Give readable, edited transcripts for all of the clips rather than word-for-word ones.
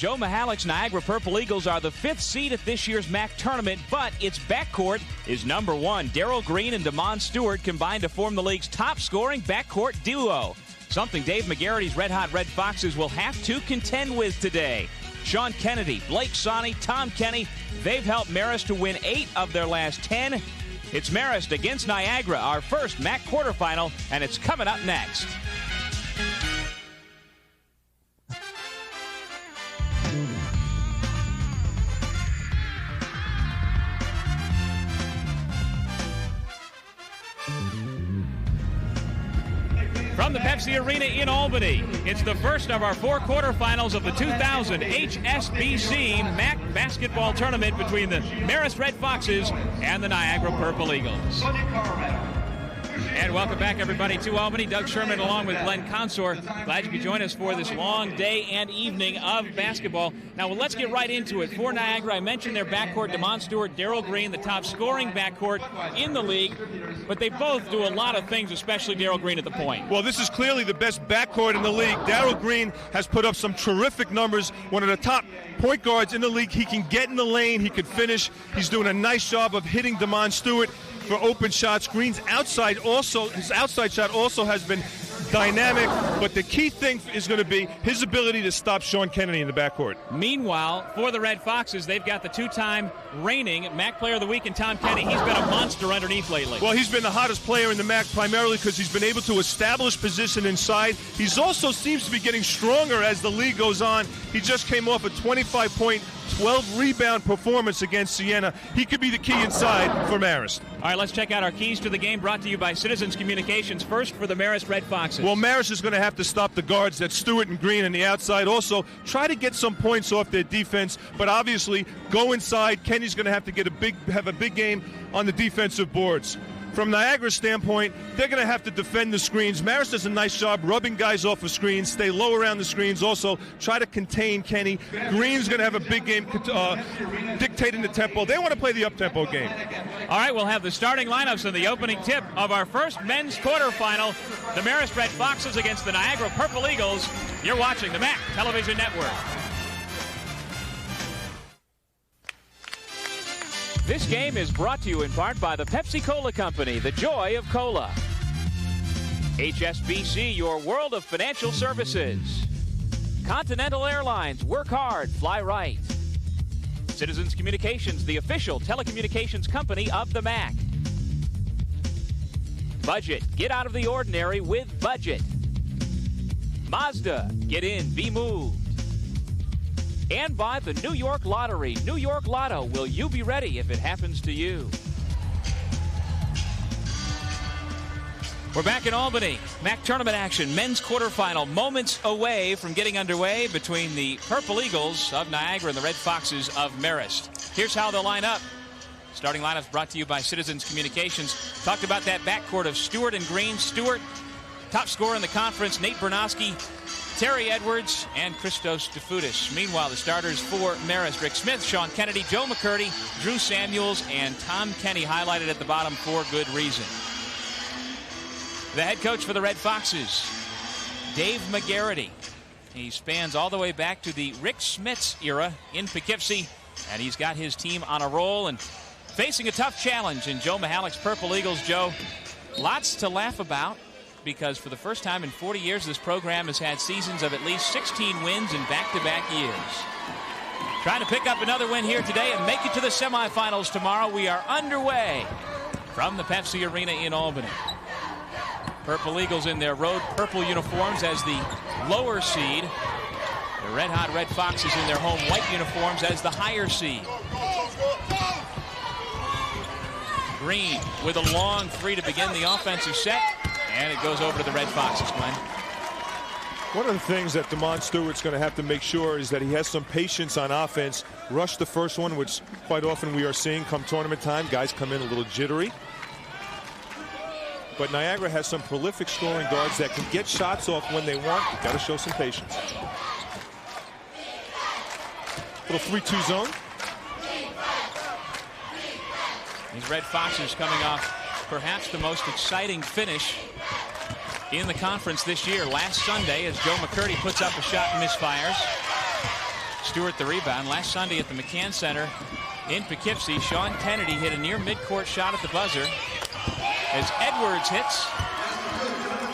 Joe Mihalik's Niagara Purple Eagles are the 5th seed at this year's MAAC tournament, but its backcourt is number 1. Darrell Green and Damon Stewart combined to form the league's top-scoring backcourt duo, something Dave McGarrity's Red Hot Red Foxes will have to contend with today. Sean Kennedy, Blake Sonny, Tom Kenny, they've helped Marist to win 8 of their last 10. It's Marist against Niagara, our first MAAC quarterfinal, and it's coming up next. From the Pepsi Arena in Albany, it's the first of our 4 quarterfinals of the 2000 HSBC MAAC basketball tournament between the Marist Red Foxes and the Niagara Purple Eagles. And welcome back, everybody, to Albany. Doug Sherman along with Glenn Consor. Glad you could join us for this long day and evening of basketball. Now, well, let's get right into it. For Niagara, I mentioned their backcourt, Damon Stewart, Darrell Green, the top scoring backcourt in the league. But they both do a lot of things, especially Darrell Green at the point. Well, this is clearly the best backcourt in the league. Darrell Green has put up some terrific numbers. One of the top point guards in the league. He can get in the lane. He can finish. He's doing a nice job of hitting Damon Stewart for open shots. Green's outside his outside shot also has been dynamic, but the key thing is going to be his ability to stop Sean Kennedy in the backcourt. Meanwhile, for the Red Foxes, they've got the 2-time reigning MAAC Player of the Week in Tom Kenny. He's been a monster underneath lately. Well, he's been the hottest player in the MAAC primarily because he's been able to establish position inside. He's also seems to be getting stronger as the league goes on. He just came off a 25-point, 12-rebound performance against Siena. He could be the key inside for Marist. All right, let's check out our keys to the game brought to you by Citizens Communications. First for the Marist Red Foxes. Well, Marist is going to have to stop the guards, that's Stewart and Green on the outside. Also, try to get some points off their defense, but obviously go inside. Kenny's going to have to have a big game on the defensive boards. From Niagara's standpoint, they're going to have to defend the screens. Marist does a nice job rubbing guys off of screens, stay low around the screens, also try to contain Kenny. Green's going to have a big game dictating the tempo. They want to play the up-tempo game. All right, we'll have the starting lineups in the opening tip of our first men's quarterfinal. The Marist Red Foxes against the Niagara Purple Eagles. You're watching the MAAC Television Network. This game is brought to you in part by the Pepsi Cola Company, the joy of cola. HSBC, your world of financial services. Continental Airlines, work hard, fly right. Citizens Communications, the official telecommunications company of the MAAC. Budget, get out of the ordinary with budget. Mazda, get in, be moved. And by the New York Lottery. New York Lotto, will you be ready if it happens to you? We're back in Albany. MAAC tournament action, men's quarterfinal, moments away from getting underway between the Purple Eagles of Niagara and the Red Foxes of Marist. Here's how they'll line up. Starting lineups brought to you by Citizens Communications. Talked about that backcourt of Stewart and Green. Stewart, top scorer in the conference, Nate Bernowski, Terry Edwards, and Christos DeFutis. Meanwhile, the starters for Marist: Rick Smith, Sean Kennedy, Joe McCurdy, Drew Samuels, and Tom Kenny, highlighted at the bottom for good reason. The head coach for the Red Foxes, Dave McGarrity. He spans all the way back to the Rick Smith's era in Poughkeepsie, and he's got his team on a roll and facing a tough challenge in Joe Mihalik's Purple Eagles. Joe, lots to laugh about, because for the first time in 40 years, this program has had seasons of at least 16 wins in back-to-back years. Trying to pick up another win here today and make it to the semifinals tomorrow. We are underway from the Pepsi Arena in Albany. Purple Eagles in their road purple uniforms as the lower seed. The Red Hot Red Foxes in their home white uniforms as the higher seed. Green with a long three to begin the offensive set. And it goes over to the Red Foxes, Glenn. One of the things that Damon Stewart's going to have to make sure is that he has some patience on offense. Rush the first one, which quite often we are seeing come tournament time. Guys come in a little jittery. But Niagara has some prolific scoring guards that can get shots off when they want. You've got to show some patience. Little 3-2 zone. These Red Foxes coming off perhaps the most exciting finish in the conference this year. Last Sunday, as Joe McCurdy puts up a shot and misfires. Stewart the rebound. Last Sunday at the McCann Center in Poughkeepsie, Sean Kennedy hit a near midcourt shot at the buzzer as Edwards hits.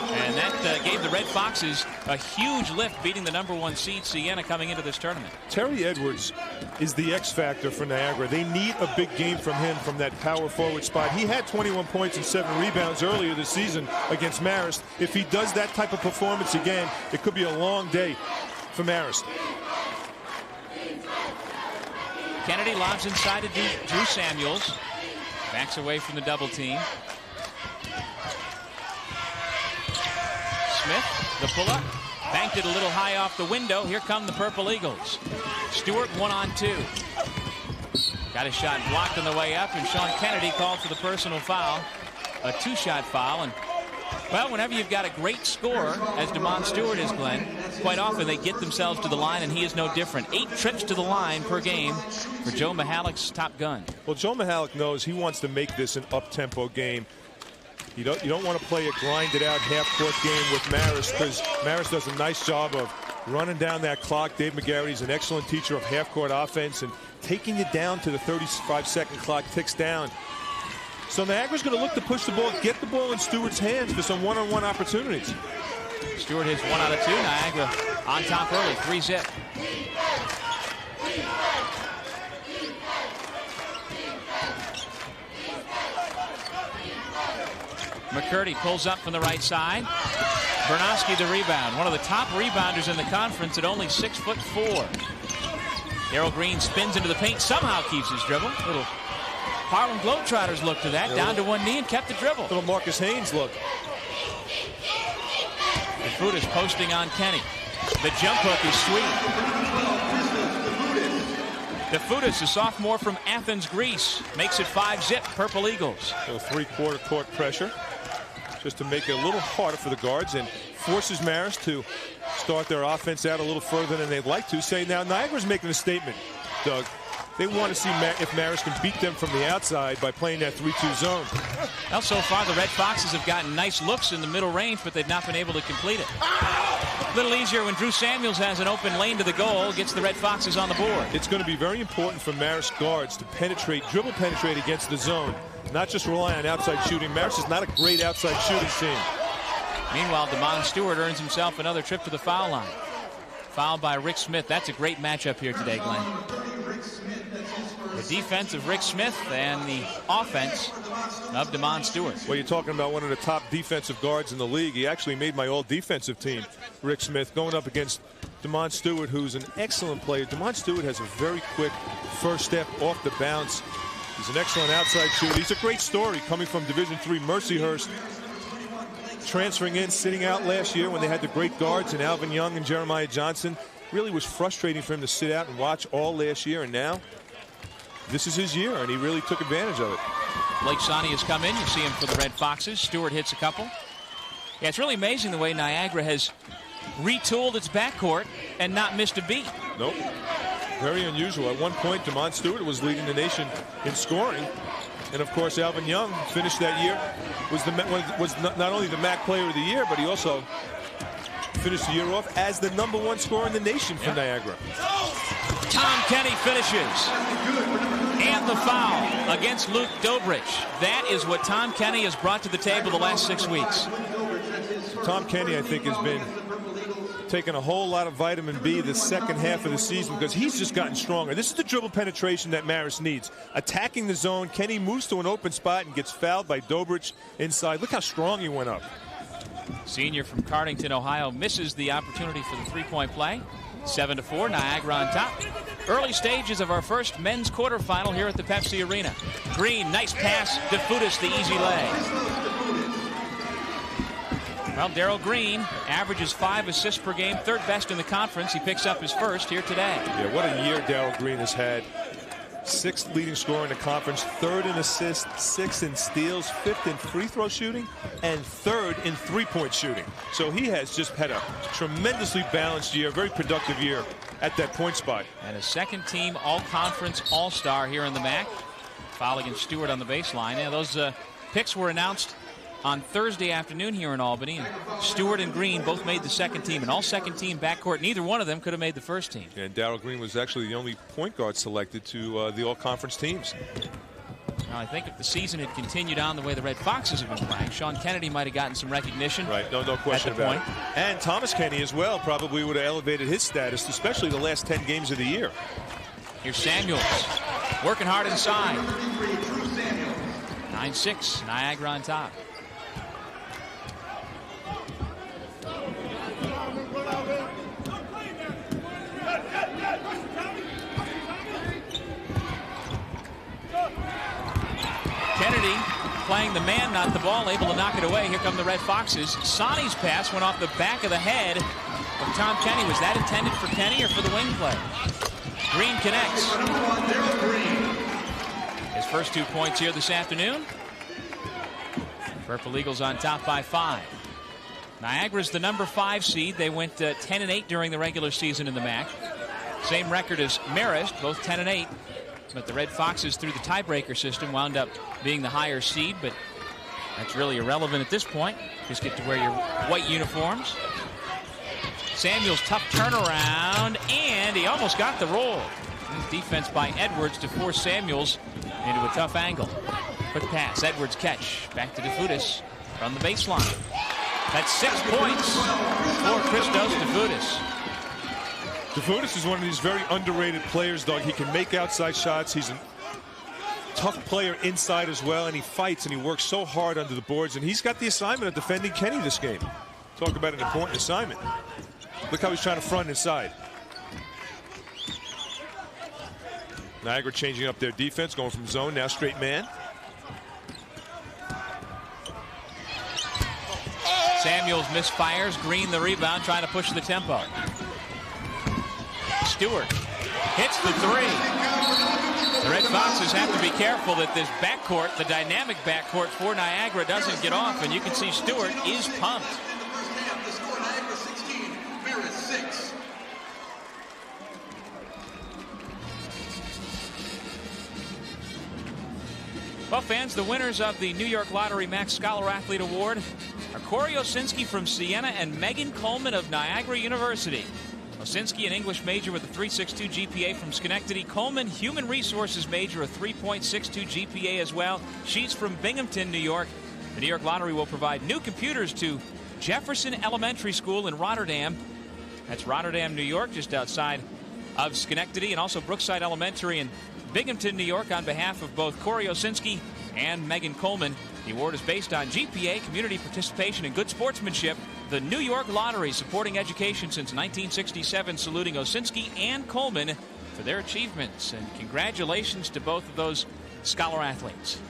And that gave the Red Foxes a huge lift, beating the #1 seed Siena coming into this tournament. Terry Edwards is the X factor for Niagara. They need a big game from him from that power forward spot. He had 21 points and 7 rebounds earlier this season against Marist. If he does that type of performance again, it could be a long day for Marist. Kennedy lobs inside to Drew Samuels. Backs away from the double team. Smith, the pull-up, banked it a little high off the window. Here come the Purple Eagles. Stewart 1-on-2. Got a shot blocked on the way up, and Sean Kennedy called for the personal foul. A 2-shot foul. And, well, whenever you've got a great scorer, as Damon Stewart is, Glenn, quite often they get themselves to the line, and he is no different. 8 trips to the line per game for Joe Mihalik's top gun. Well, Joe Mihalik knows he wants to make this an up-tempo game. You don't want to play a grinded-out half-court game with Marist, because Marist does a nice job of running down that clock. Dave McGarry's an excellent teacher of half-court offense, and taking it down to the 35-second clock ticks down. So Niagara's going to look to push the ball, get the ball in Stewart's hands for some one-on-one opportunities. Stewart hits 1 out of 2. Niagara on top early, 3-zip. McCurdy pulls up from the right side. Bernowski the rebound. One of the top rebounders in the conference at only 6'4". Darrell Green spins into the paint, somehow keeps his dribble. Little Harlem Globetrotters look to that. Down to one knee and kept the dribble. Little Marcus Haynes look. DeFutis posting on Kenny. The jump hook is sweet. DeFutis, a sophomore from Athens, Greece, makes it 5-zip. Purple Eagles. So 3-quarter court pressure, just to make it a little harder for the guards, and forces Marist to start their offense out a little further than they'd like to. Say now, Niagara's making a statement, Doug. They want to see if Marist can beat them from the outside by playing that 3-2 zone. Well, so far the Red Foxes have gotten nice looks in the middle range, but they've not been able to complete it. A little easier when Drew Samuels has an open lane to the goal, gets the Red Foxes on the board. It's going to be very important for Marist guards to dribble penetrate against the zone, not just rely on outside shooting. Marist is not a great outside shooting team. Meanwhile, Damon Stewart earns himself another trip to the foul line. Fouled by Rick Smith. That's a great matchup here today, Glenn. The defense of Rick Smith and the offense of Damon Stewart. Well, you're talking about one of the top defensive guards in the league. He actually made my all-defensive team, Rick Smith, going up against Damon Stewart, who's an excellent player. Damon Stewart has a very quick first step off the bounce. He's an excellent outside shooter. He's a great story coming from Division III Mercyhurst, transferring in, sitting out last year when they had the great guards in Alvin Young and Jeremiah Johnson. Really was frustrating for him to sit out and watch all last year, and now this is his year, and he really took advantage of it. Blake Sonny has come in. You see him for the Red Foxes. Stewart hits a couple. Yeah, it's really amazing the way Niagara has retooled its backcourt and not missed a beat. Nope. Very unusual. At one point, Damon Stewart was leading the nation in scoring. And, of course, Alvin Young finished that year, was not only the MAAC Player of the Year, but he also finished the year off as the #1 scorer in the nation for Niagara. Tom Kenny finishes. And the foul against Luke Dobrich. That is what Tom Kenny has brought to the table the last 6 weeks. Tom Kenny, I think, has been taking a whole lot of vitamin B the second half of the season, because he's just gotten stronger. This is the dribble penetration that Marist needs. Attacking the zone, Kenny moves to an open spot and gets fouled by Dobrich inside. Look how strong he went up. Senior from Cardington, Ohio, misses the opportunity for the three-point play. 7-4, Niagara on top. Early stages of our first men's quarterfinal here at the Pepsi Arena. Green, nice pass. DeFutis, the easy lay. Well, Darrell Green averages 5 assists per game, third best in the conference. He picks up his first here today. Yeah, what a year Darrell Green has had. 6th leading scorer in the conference, 3rd in assists, 6th in steals, 5th in free throw shooting, and 3rd in three-point shooting. So he has just had a tremendously balanced year, very productive year at that point spot. And a second-team all-conference all-star here in the MAAC. Foul against Stewart on the baseline. Yeah, those picks were announced on Thursday afternoon here in Albany. And Stewart and Green both made the second team, and all second team backcourt. Neither one of them could have made the first team. And Darryl Green was actually the only point guard selected to the all-conference teams. Now, I think if the season had continued on the way the Red Foxes have been playing, Sean Kennedy might have gotten some recognition. Right, no question about it. And Thomas Kenny as well probably would have elevated his status, especially the last 10 games of the year. Here's Samuels working hard inside. 9-6, Niagara on top. Kennedy playing the man, not the ball, able to knock it away. Here come the Red Foxes. Sonny's pass went off the back of the head of Tom Kenny. Was that intended for Kenny or for the wing play? Green connects. His first 2 points here this afternoon. Purple Eagles on top by 5. Niagara's the number 5 seed. They went 10-8 during the regular season in the MAAC. Same record as Marist, both 10-8. But the Red Foxes, through the tiebreaker system, wound up being the higher seed, but that's really irrelevant at this point. Just get to wear your white uniforms. Samuels, tough turnaround, and he almost got the roll. Nice defense by Edwards to force Samuels into a tough angle. Quick pass, Edwards catch, back to DeFutis from the baseline. That's 6 points for Christos DeFutis. DeFutis is one of these very underrated players, Doug. He can make outside shots. He's a tough player inside as well, and he fights and he works so hard under the boards. And he's got the assignment of defending Kenny this game. Talk about an important assignment. Look how he's trying to front inside. Niagara changing up their defense, going from zone, now straight man. Samuels misfires. Green the rebound, trying to push the tempo. Stewart hits the 3. The Red Foxes have to be careful that this backcourt, the dynamic backcourt for Niagara, doesn't get off, and you can see Stewart is pumped. Well, fans, the winners of the New York Lottery MAAC Scholar Athlete Award are Corey Osinski from Siena and Megan Coleman of Niagara University. Osinski, an English major with a 3.62 GPA from Schenectady. Coleman, human resources major, a 3.62 GPA as well. She's from Binghamton, New York. The New York Lottery will provide new computers to Jefferson Elementary School in Rotterdam. That's Rotterdam, New York, just outside of Schenectady, and also Brookside Elementary in Binghamton, New York, on behalf of both Corey Osinski and Megan Coleman. The award is based on GPA, community participation, and good sportsmanship. The New York Lottery, supporting education since 1967, saluting Osinski and Coleman for their achievements. And congratulations to both of those scholar athletes.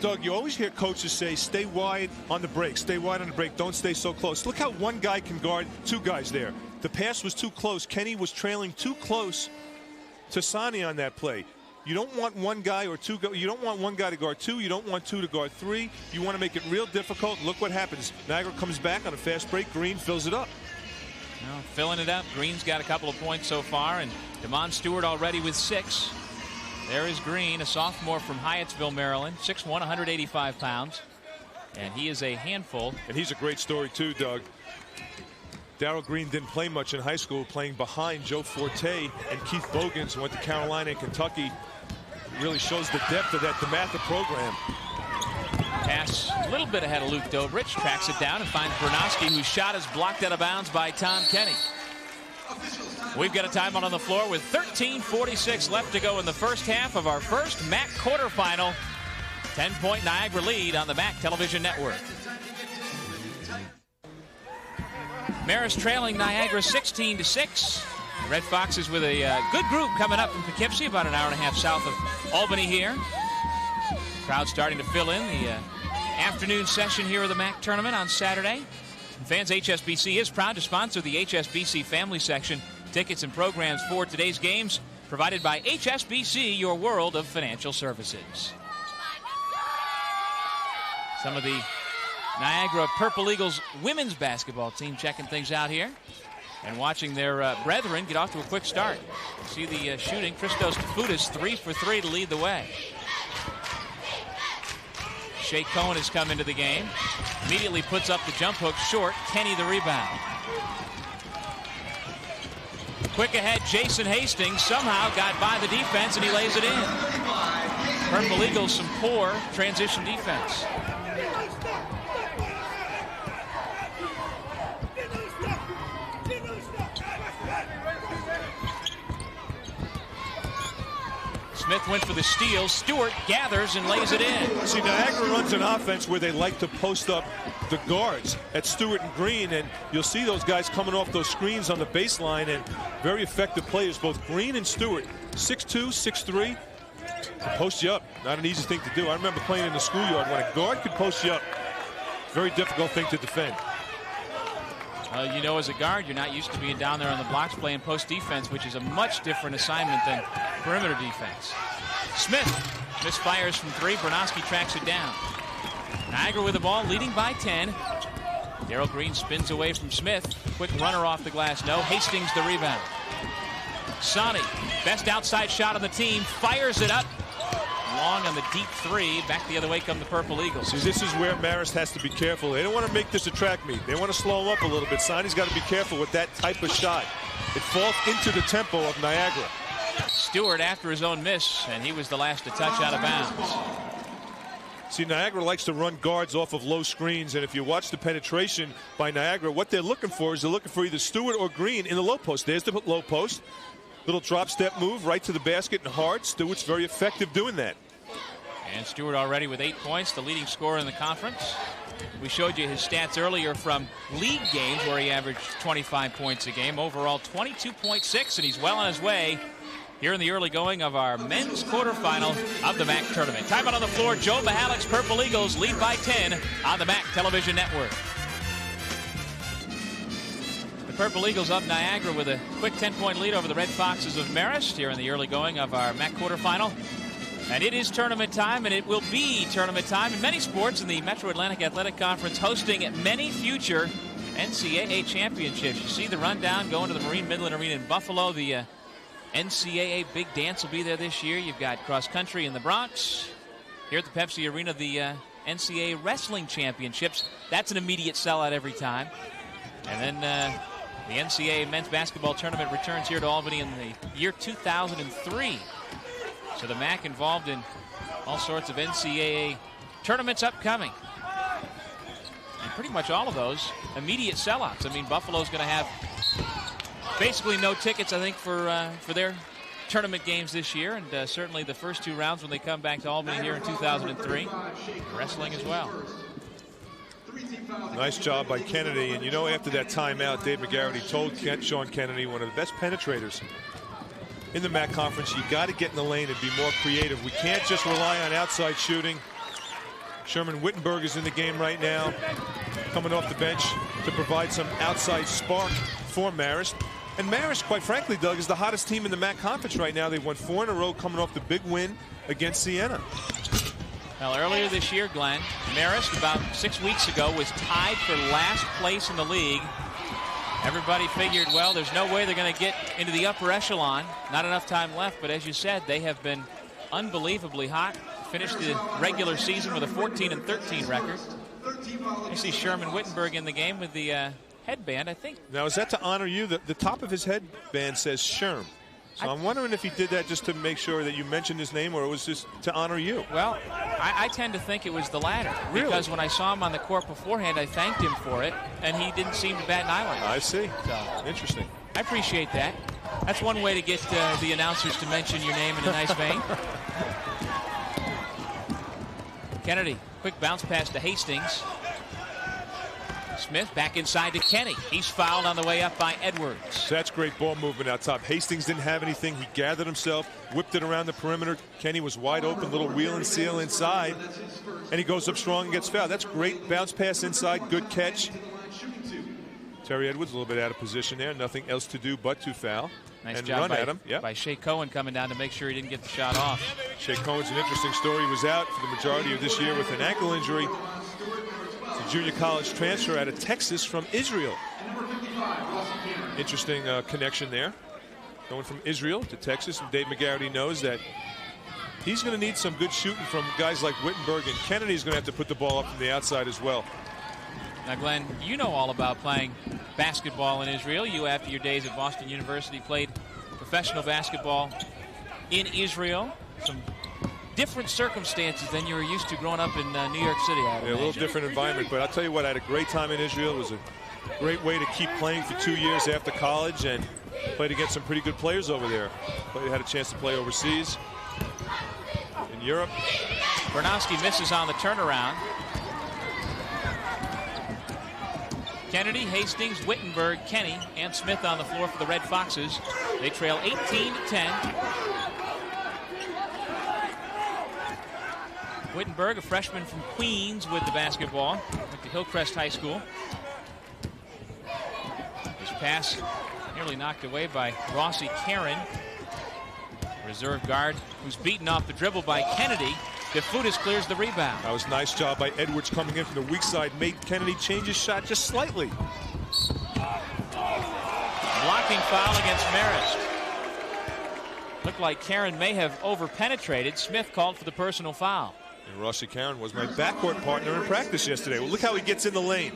Doug, you always hear coaches say, stay wide on the break, stay wide on the break, don't stay so close. Look how one guy can guard 2 guys there. The pass was too close. Kenny was trailing too close to Sonny on that play. You don't want one guy or 2. You don't want one guy to guard 2. You don't want 2 to guard 3. You want to make it real difficult. Look what happens. Niagara comes back on a fast break. Green fills it up. Well, filling it up. Green's got a couple of points so far, and Damon Stewart already with 6. There is Green, a sophomore from Hyattsville, Maryland, 6'1", 185 pounds, and he is a handful. And he's a great story too, Doug. Darryl Green didn't play much in high school, playing behind Joe Forte and Keith Bogans, went to Carolina and Kentucky. Really shows the depth of that DeMatha program. Pass a little bit ahead of Luke Dobrich, tracks it down and finds Bernowski, whose shot is blocked out of bounds by Tom Kenny. We've got a timeout on the floor with 13:46 left to go in the first half of our first MAAC quarterfinal. 10-point Niagara lead on the MAAC television network. Marist trailing Niagara 16-6. Red Foxes with a good group coming up from Poughkeepsie, about an hour and a half south of Albany here. Crowd starting to fill in the afternoon session here of the MAAC tournament on Saturday. And fans, HSBC is proud to sponsor the HSBC Family Section. Tickets and programs for today's games provided by HSBC, your world of financial services. Some of the Niagara Purple Eagles women's basketball team checking things out here and watching their brethren get off to a quick start. See the shooting. Christos DeFutis 3 for 3 to lead the way. Shea Cohen has come into the game. Immediately puts up the jump hook short. Kenny the rebound. Quick ahead, Jason Hastings somehow got by the defense and he lays it in. Purple Eagles some poor transition defense. Smith went for the steal. Stewart gathers and lays it in. See, Niagara runs an offense where they like to post up the guards at Stewart and Green, and you'll see those guys coming off those screens on the baseline, and very effective players, both Green and Stewart. 6'2", 6'3", post you up. Not an easy thing to do. I remember playing in the schoolyard when a guard could post you up. Very difficult thing to defend. You know, as a guard, you're not used to being down there on the blocks playing post defense, which is a much different assignment than perimeter defense. Smith misfires from three. Bernowski tracks it down. Niagara with the ball, leading by 10. Darrell Green spins away from Smith. Quick runner off the glass. No. Hastings the rebound. Sonny, best outside shot on the team, fires it up. Long on the deep three. Back the other way come the Purple Eagles. See, this is where Marist has to be careful. They don't want to make this a track meet. They want to slow him up a little bit. Sonny's got to be careful with that type of shot. It falls into the tempo of Niagara. Stewart after his own miss, and he was the last to touch out of bounds. See, Niagara likes to run guards off of low screens, and if you watch the penetration by Niagara, what they're looking for is they're looking for either Stewart or Green in the low post. There's the low post. Little drop step move right to the basket and hard. Stewart's very effective doing that. And Stewart already with 8 points, the leading scorer in the conference. We showed you his stats earlier from league games where he averaged 25 points a game. Overall 22.6, and he's well on his way here in the early going of our men's quarterfinal of the MAAC tournament. Timeout on the floor. Joe Mihalik's Purple Eagles lead by 10 on the MAAC television network. The Purple Eagles of Niagara with a quick 10-point lead over the Red Foxes of Marist here in the early going of our MAAC quarterfinal. And it is tournament time, and it will be tournament time in many sports in the Metro Atlantic Athletic Conference, hosting many future NCAA championships. You see the rundown going to the Marine Midland Arena in Buffalo. The NCAA Big Dance will be there this year. You've got cross country in the Bronx. Here at the Pepsi Arena, the NCAA Wrestling Championships. That's an immediate sellout every time. And then the NCAA Men's Basketball Tournament returns here to Albany in the year 2003. So the MAAC involved in all sorts of NCAA tournaments upcoming. And pretty much all of those immediate sellouts. I mean, Buffalo's going to have basically no tickets, I think, for their tournament games this year. And certainly the first 2 rounds when they come back to Albany here in 2003. Wrestling as well. Nice job by Kennedy. And you know, after that timeout, Dave McGarity told Sean Kennedy, one of the best penetrators in the MAAC conference, you got to get in the lane and be more creative. We can't just rely on outside shooting. Sherman Wittenberg is in the game right now, coming off the bench to provide some outside spark for Marist. And Marist, quite frankly, Doug, is the hottest team in the MAAC conference right now. They've won 4 in a row, coming off the big win against Siena. Well, earlier this year, Glenn, Marist about 6 weeks ago was tied for last place in the league. Everybody figured, well, there's no way they're going to get into the upper echelon. Not enough time left, but as you said, they have been unbelievably hot. Finished the regular season with a 14-13 record. You see Sherman Wittenberg in the game with the headband, I think. Now, is that to honor you? The top of his headband says Sherm. So I'm wondering if he did that just to make sure that you mentioned his name, or it was just to honor you. Well, I tend to think it was the latter. Really? Because when I saw him on the court beforehand, I thanked him for it, and he didn't seem to bat an eyelid. I see. So, interesting. I appreciate that. That's one way to get the announcers to mention your name in a nice vein. Kennedy, quick bounce pass to Hastings. Smith back inside to Kenny. He's fouled on the way up by Edwards. That's great ball movement out top. Hastings didn't have anything. He gathered himself, whipped it around the perimeter. Kenny was wide open, little wheel and seal inside, and he goes up strong and gets fouled. That's great bounce pass inside, good catch. Terry Edwards a little bit out of position there. Nothing else to do but to foul. Nice and job run by, at him. Yep. by Shea Cohen coming down to make sure he didn't get the shot off. Shea Cohen's an interesting story. He was out for the majority of this year with an ankle injury. It's a junior college transfer out of Texas from Israel. Interesting connection there. Going from Israel to Texas. And Dave McGarity knows that he's going to need some good shooting from guys like Wittenberg, and Kennedy's going to have to put the ball up from the outside as well. Now, Glenn, you know all about playing basketball in Israel. You, after your days at Boston University, played professional basketball in Israel. Some different circumstances than you were used to growing up in New York City. Yeah, a little different environment, but I'll tell you what, I had a great time in Israel. It was a great way to keep playing for 2 years after college, and played against some pretty good players over there. Had a chance to play overseas in Europe. Bernowski misses on the turnaround. Kennedy, Hastings, Wittenberg, Kenny, and Smith on the floor for the Red Foxes. They trail 18-10. Wittenberg, a freshman from Queens, with the basketball. Went to Hillcrest High School. His pass nearly knocked away by Rossi Karen, reserve guard, who's beaten off the dribble by Kennedy. DeFutis clears the rebound. That was a nice job by Edwards coming in from the weak side. Made Kennedy change his shot just slightly. Blocking foul against Marist. Looked like Karen may have over-penetrated. Smith called for the personal foul. And Rossi Karen was my backcourt partner in practice yesterday. Well, look how he gets in the lane.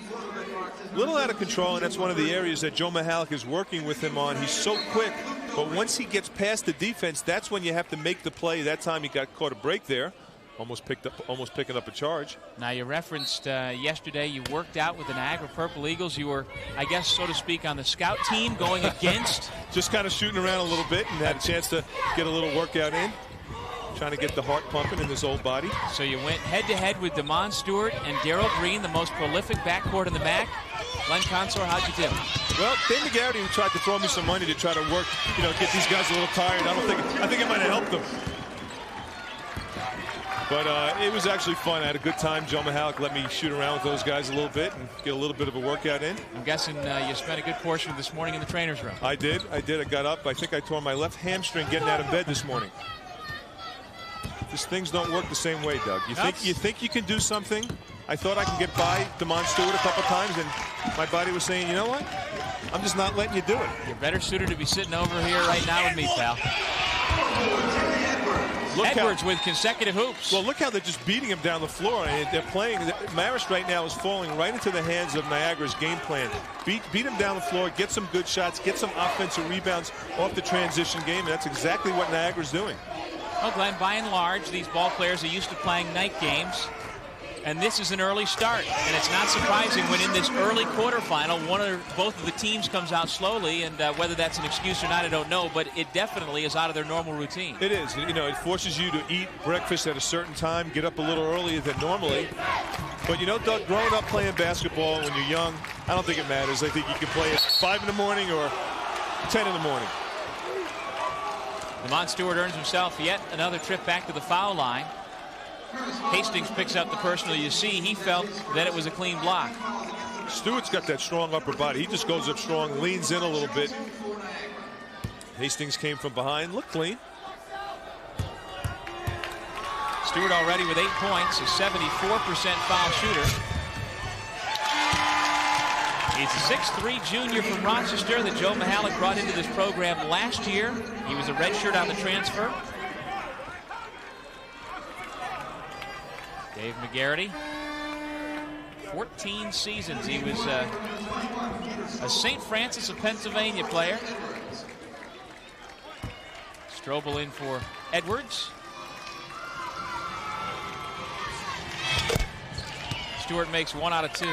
A little out of control, and that's one of the areas that Joe Mihalik is working with him on. He's so quick, but once he gets past the defense, that's when you have to make the play. That time he got caught a break there. Almost picking up a charge. Now, you referenced yesterday you worked out with the Niagara Purple Eagles. You were, I guess, so to speak, on the scout team going against. Just kind of shooting around a little bit and had a chance to get a little workout in. Trying to get the heart pumping in this old body. So you went head-to-head with DeMond Stewart and Darrell Green, the most prolific backcourt in the MAAC. Glenn Consor, how'd you do? Well, Dave McGarity tried to throw me some money to try to work, get these guys a little tired. I think it might have helped them. But it was actually fun. I had a good time. Joe Mihalik let me shoot around with those guys a little bit and get a little bit of a workout in. I'm guessing you spent a good portion of this morning in the trainer's room. I did. I got up. I think I tore my left hamstring getting out of bed this morning. Just things don't work the same way, Doug. You think you can do something. I thought I could get by DeMond Stewart a couple times, and my body was saying, you know what? I'm just not letting you do it. You're better suited to be sitting over here right now with me, pal. Edwards with consecutive hoops. Well, look how they're just beating him down the floor. And they're playing. Marist right now is falling right into the hands of Niagara's game plan. Beat him down the floor, get some good shots, get some offensive rebounds off the transition game, and that's exactly what Niagara's doing. Well, Glenn, by and large, these ball players are used to playing night games, and this is an early start. And it's not surprising when in this early quarterfinal, one or both of the teams comes out slowly, and whether that's an excuse or not, I don't know, but it definitely is out of their normal routine. It is. It forces you to eat breakfast at a certain time, get up a little earlier than normally. But, Doug, growing up playing basketball when you're young, I don't think it matters. I think you can play at 5 in the morning or 10 in the morning. DeMond Stewart earns himself yet another trip back to the foul line. Hastings picks up the personal. You see, he felt that it was a clean block. Stewart's got that strong upper body. He just goes up strong, leans in a little bit. Hastings came from behind, looked clean. Stewart already with 8 points, a 74% foul shooter. He's a 6'3" junior from Rochester that Joe Mihalik brought into this program last year. He was a redshirt on the transfer. Dave McGarity, 14 seasons. He was a St. Francis of Pennsylvania player. Strobel in for Edwards. Stewart makes 1 out of 2.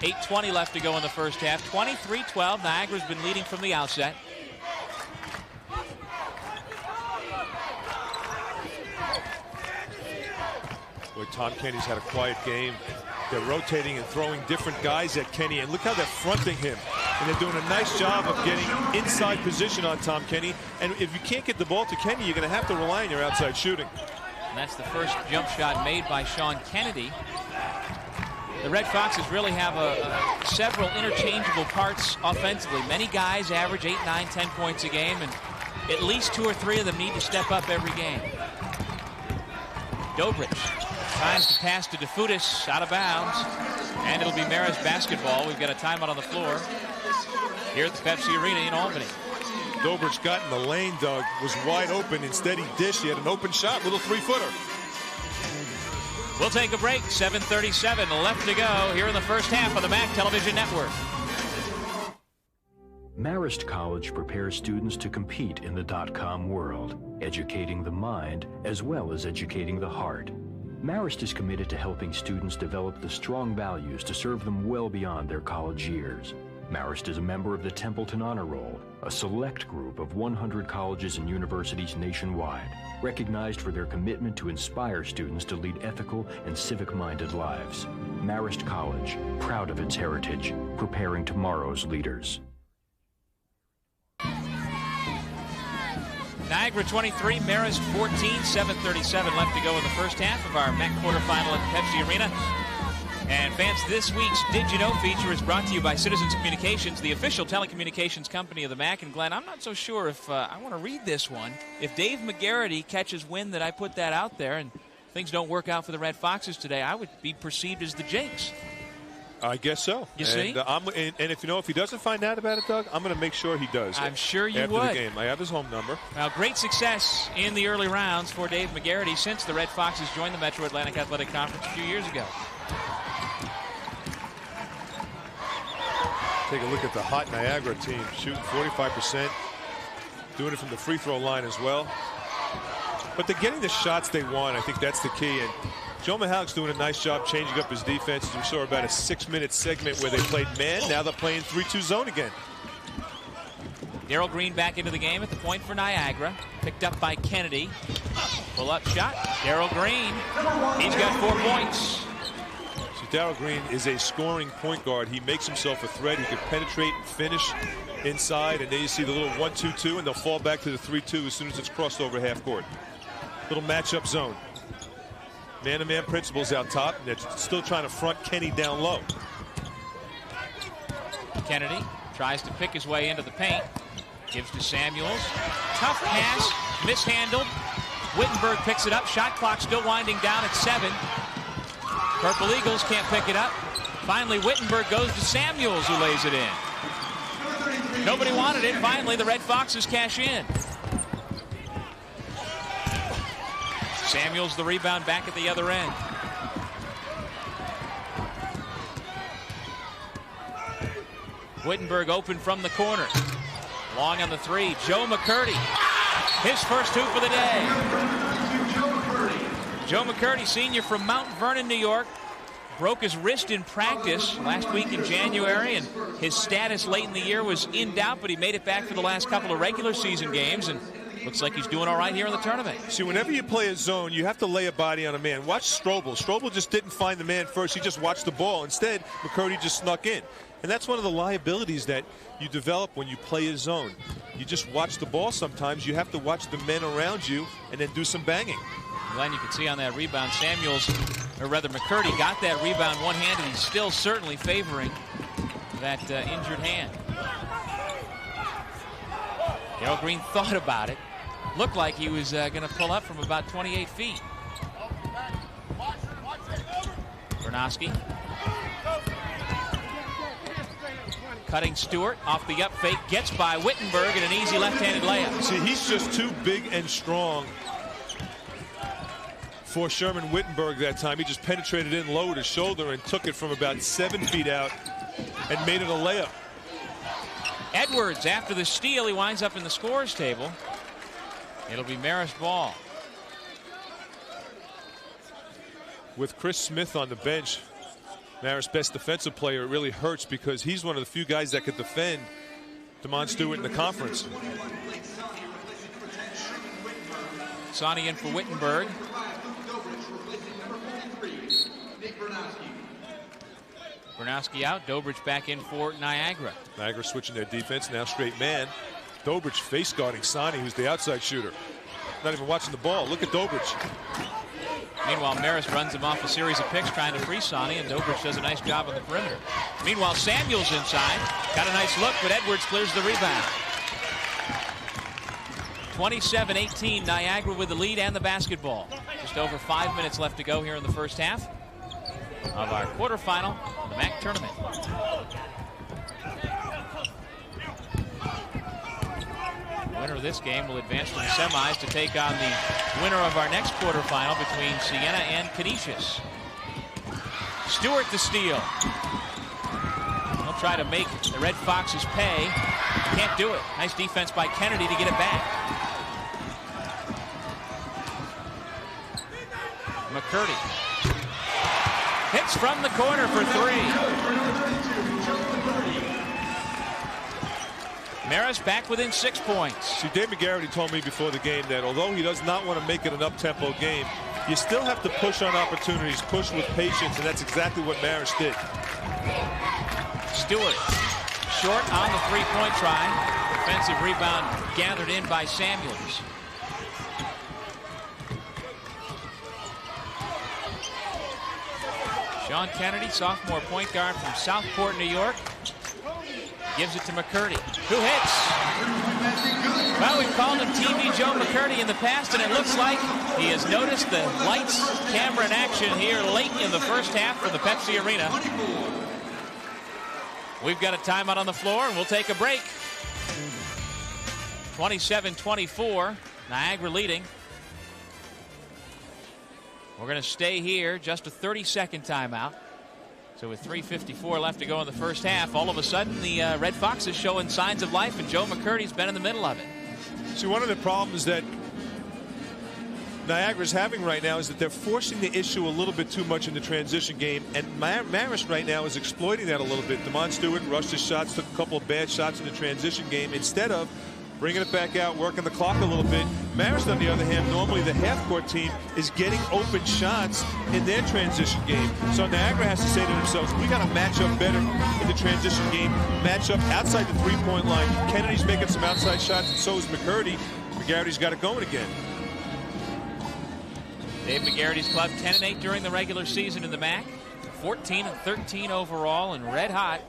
8:20 left to go in the first half. 23-12. Niagara's been leading from the outset. Boy, Tom Kenny's had a quiet game. They're rotating and throwing different guys at Kenny, and look how they're fronting him. And they're doing a nice job of getting inside position on Tom Kenny. And if you can't get the ball to Kenny, you're going to have to rely on your outside shooting. And that's the first jump shot made by Sean Kennedy. The Red Foxes really have several interchangeable parts offensively. Many guys average 8, 9, 10 points a game, and at least 2 or 3 of them need to step up every game. Dobrich tries to pass to DeFutis, out of bounds, and it'll be Marist basketball. We've got a timeout on the floor here at the Pepsi Arena in Albany. Dobrich got in the lane, Doug, was wide open. Instead, he dished. He had an open shot, little three-footer. We'll take a break. 7:37 left to go here in the first half of the MAAC Television Network. Marist College prepares students to compete in the .com world, educating the mind as well as educating the heart. Marist is committed to helping students develop the strong values to serve them well beyond their college years. Marist is a member of the Templeton Honor Roll, a select group of 100 colleges and universities nationwide, recognized for their commitment to inspire students to lead ethical and civic-minded lives. Marist College, proud of its heritage, preparing tomorrow's leaders. Niagara 23, Marist 14, 7:37 left to go in the first half of our MAAC quarterfinal at the Pepsi Arena. And fans, this week's Did You Know feature is brought to you by Citizens Communications, the official telecommunications company of the MAAC. And Glenn, I'm not so sure if I want to read this one. If Dave McGarity catches wind that I put that out there and things don't work out for the Red Foxes today, I would be perceived as the jinx. I guess so. You see? And if he doesn't find out about it, Doug, I'm going to make sure he does. I'm sure you after would. The game. I have his home number. Well, great success in the early rounds for Dave McGarity since the Red Foxes joined the Metro Atlantic Athletic Conference a few years ago. Take a look at the hot Niagara team, shooting 45%, doing it from the free throw line as well. But they're getting the shots they want. I think that's the key. And Joe Mihalik's doing a nice job changing up his defense. We saw about a 6-minute segment where they played man. Now they're playing 3-2 zone again. Darrell Green back into the game at the point for Niagara. Picked up by Kennedy. Pull-up shot. Darrell Green. He's got 4 points. So Darrell Green is a scoring point guard. He makes himself a threat. He can penetrate and finish inside. And then you see the little 1-2-2, and they'll fall back to the 3-2 as soon as it's crossed over half court. Little matchup zone. Man-to-man principles out top, and they're still trying to front Kenny down low. Kennedy tries to pick his way into the paint. Gives to Samuels. Tough pass, mishandled. Wittenberg picks it up. Shot clock still winding down at 7. Purple Eagles can't pick it up. Finally, Wittenberg goes to Samuels, who lays it in. Nobody wanted it. Finally, the Red Foxes cash in. Samuels the rebound back at the other end. Wittenberg open from the corner. Long on the 3. Joe McCurdy. His first 2 for the day. Joe McCurdy, senior from Mount Vernon, New York. Broke his wrist in practice last week in January, and his status late in the year was in doubt, but he made it back for the last couple of regular season games, and looks like he's doing all right here in the tournament. See, whenever you play a zone, you have to lay a body on a man. Watch Strobel. Strobel just didn't find the man first. He just watched the ball. Instead, McCurdy just snuck in. And that's one of the liabilities that you develop when you play a zone. You just watch the ball sometimes. You have to watch the men around you and then do some banging. Glenn, you can see on that rebound, Samuels, or rather McCurdy, got that rebound one-handed. He's still certainly favoring that injured hand. Darrell Green thought about it. Looked like he was going to pull up from about 28 feet. Bernowski. Cutting Stewart off the up fake. Gets by Wittenberg and an easy left-handed layup. See, he's just too big and strong for Sherman Wittenberg that time. He just penetrated in, lowered his shoulder, and took it from about 7 feet out and made it a layup. Edwards, after the steal, he winds up in the scorers table. It'll be Marist ball. With Chris Smith on the bench, Marist's best defensive player, it really hurts because he's one of the few guys that could defend DeMond Stewart in the conference. Sonny in for Wittenberg. Bernowski out. Dobrich back in for Niagara. Niagara switching their defense. Now straight man. Dobrich face guarding Sonny, who's the outside shooter. Not even watching the ball. Look at Dobrich. Meanwhile, Marist runs him off a series of picks trying to free Sonny, and Dobrich does a nice job on the perimeter. Meanwhile, Samuels inside. Got a nice look, but Edwards clears the rebound. 27-18, Niagara with the lead and the basketball. Just over 5 minutes left to go here in the first half of our quarterfinal, the MAAC tournament. Winner of this game will advance to the semis to take on the winner of our next quarterfinal between Siena and Canisius. Stewart the steal. He'll try to make the Red Foxes pay. Can't do it. Nice defense by Kennedy to get it back. McCurdy hits from the corner for three. Marist back within 6 points. See, Dave McGarity told me before the game that although he does not want to make it an up-tempo game, you still have to push on opportunities, push with patience, and that's exactly what Marist did. Stewart short on the three-point try. Defensive rebound gathered in by Samuels. Sean Kennedy, sophomore point guard from Southport, New York, gives it to McCurdy, who hits. Well, we've called him TV Joe McCurdy in the past, and it looks like he has noticed the lights, camera, and action here late in the first half for the Pepsi Arena. We've got a timeout on the floor, and we'll take a break. 27-24, Niagara leading. We're going to stay here, just a 30-second timeout. So with 3:54 left to go in the first half, all of a sudden the Red Foxes showing signs of life, and Joe McCurdy's been in the middle of it. See, one of the problems that Niagara's having right now is that they're forcing the issue a little bit too much in the transition game, and Marist right now is exploiting that a little bit. Damon Stewart rushed his shots, took a couple of bad shots in the transition game. Instead of bringing it back out, working the clock a little bit, Marist, on the other hand, normally the half-court team is getting open shots in their transition game. So Niagara has to say to themselves, we got to match up better in the transition game, match up outside the three-point line. Kennedy's making some outside shots, and so is McCurdy. McGarity's got it going again. Dave McGarity's club 10-8 during the regular season in the MAAC, 14-13 overall, and red hot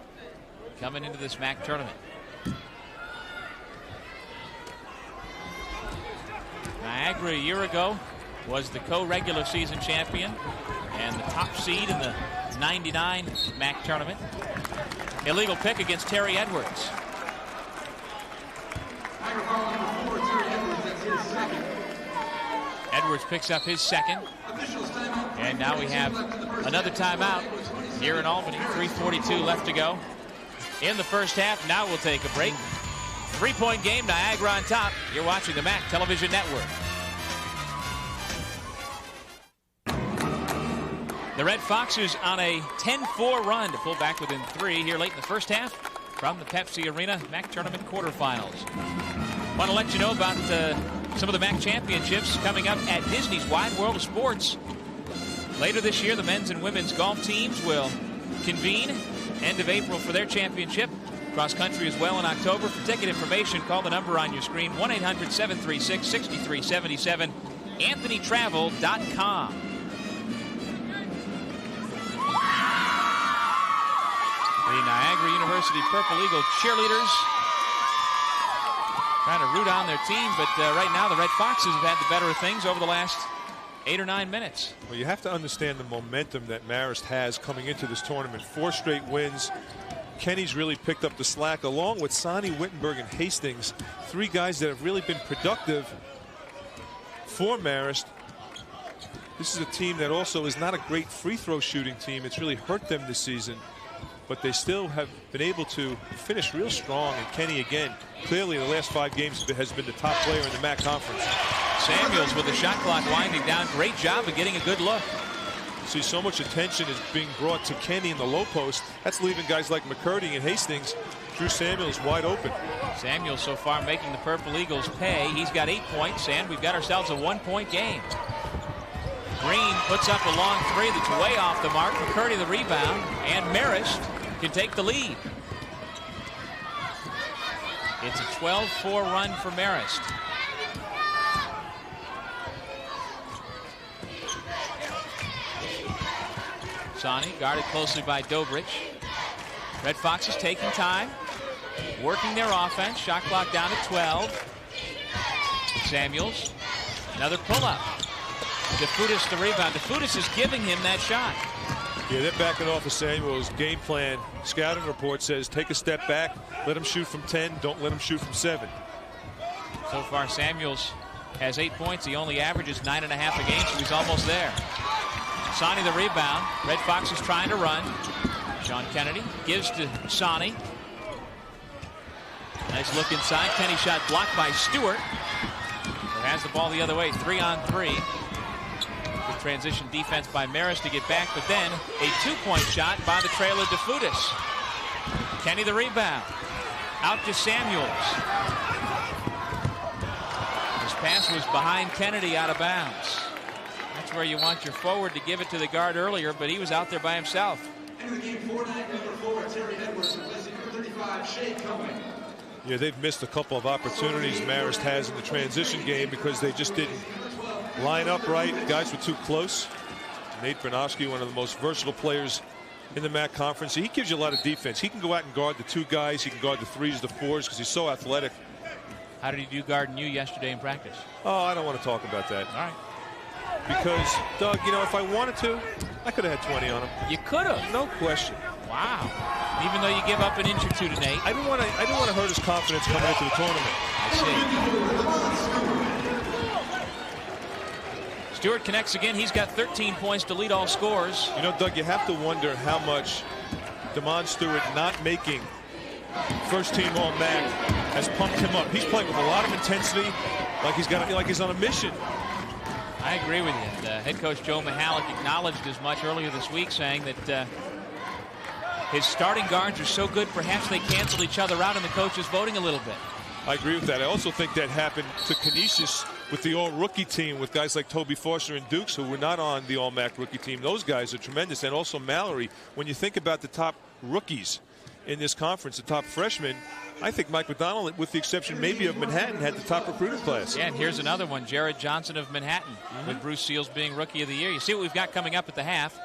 coming into this MAAC tournament. Niagara a year ago was the co-regular season champion and the top seed in the '99 MAAC tournament. Illegal pick against Terry Edwards. Edwards picks up his second. And now we have another timeout here in Albany. 3:42 left to go in the first half. Now we'll take a break. Three-point game, Niagara on top. You're watching the MAAC Television Network. The Red Foxes on a 10-4 run to pull back within three here late in the first half from the Pepsi Arena MAAC Tournament quarterfinals. Want to let you know about some of the MAAC championships coming up at Disney's Wide World of Sports. Later this year, the men's and women's golf teams will convene end of April for their championship. Cross country as well in October. For ticket information, call the number on your screen, 1-800-736-6377, anthonytravel.com. The Niagara University Purple Eagle cheerleaders trying to root on their team, but right now the Red Foxes have had the better of things over the last 8 or 9 minutes. Well, you have to understand the momentum that Marist has coming into this tournament. 4 straight wins. Kenny's really picked up the slack, along with Sonny, Wittenberg, and Hastings. 3 guys that have really been productive for Marist. This is a team that also is not a great free throw shooting team. It's really hurt them this season, but they still have been able to finish real strong. And Kenny, again, clearly in the last 5 games has been the top player in the MAAC conference. Samuels with the shot clock winding down. Great job of getting a good look. See, so much attention is being brought to Kenny in the low post. That's leaving guys like McCurdy and Hastings. Drew Samuels wide open. Samuels so far making the Purple Eagles pay. He's got 8 points, and we've got ourselves a 1-point game. Green puts up a long three that's way off the mark. McCurdy the rebound, and Marist can take the lead. It's a 12-4 run for Marist. Sonny guarded closely by Dobrich. Red Foxes taking time, working their offense. Shot clock down to 12. Samuels, another pull-up. DeFutis the rebound. DeFutis is giving him that shot. Yeah, they're backing off of Samuels' game plan. Scouting report says take a step back, let him shoot from 10, don't let him shoot from 7. So far, Samuels has 8 points. He only averages 9.5 a game, so he's almost there. Sonny the rebound. Red Fox is trying to run. Sean Kennedy gives to Sonny. Nice look inside. Kenny shot blocked by Stewart, who has the ball the other way. 3-on-3. Good transition defense by Marist to get back, but then a 2-point shot by the trailer DeFlutis. Kenny the rebound. Out to Samuels. His pass was behind Kennedy, out of bounds. That's where you want your forward to give it to the guard earlier, but he was out there by himself. Yeah, they've missed a couple of opportunities Marist has in the transition game because they just didn't line up right. Guys were too close. Nate Bernofsky, one of the most versatile players in the MAAC conference. He gives you a lot of defense. He can go out and guard the 2 guys. He can guard the 3s, the 4s, because he's so athletic. How did he do guarding you yesterday in practice? Oh, I don't want to talk about that. All right. Because, Doug, you know, if I wanted to, I could have had 20 on him. You could have. No question. Wow. Even though you give up an inch or two to Nate. I didn't want to hurt his confidence coming into the tournament. I see. Stewart connects again. He's got 13 points to lead all scores. You know, Doug, you have to wonder how much Damon Stewart not making first-team All-MAAC has pumped him up. He's playing with a lot of intensity, like he's on a mission. I agree with you. Head coach Joe Mihalik acknowledged as much earlier this week, saying that his starting guards are so good, perhaps they cancel each other out, and the coach is voting a little bit. I agree with that. I also think that happened to Canisius with the all-rookie team with guys like Toby Foster and Dukes, who were not on the All-MAAC rookie team. Those guys are tremendous. And also Mallory. When you think about the top rookies in this conference, the top freshmen, I think Mike McDonald, with the exception maybe of Manhattan, had the top recruiting class. Yeah, and here's another one, Jared Johnson of Manhattan, with Bruce Seals being Rookie of the Year. You see what we've got coming up at the half.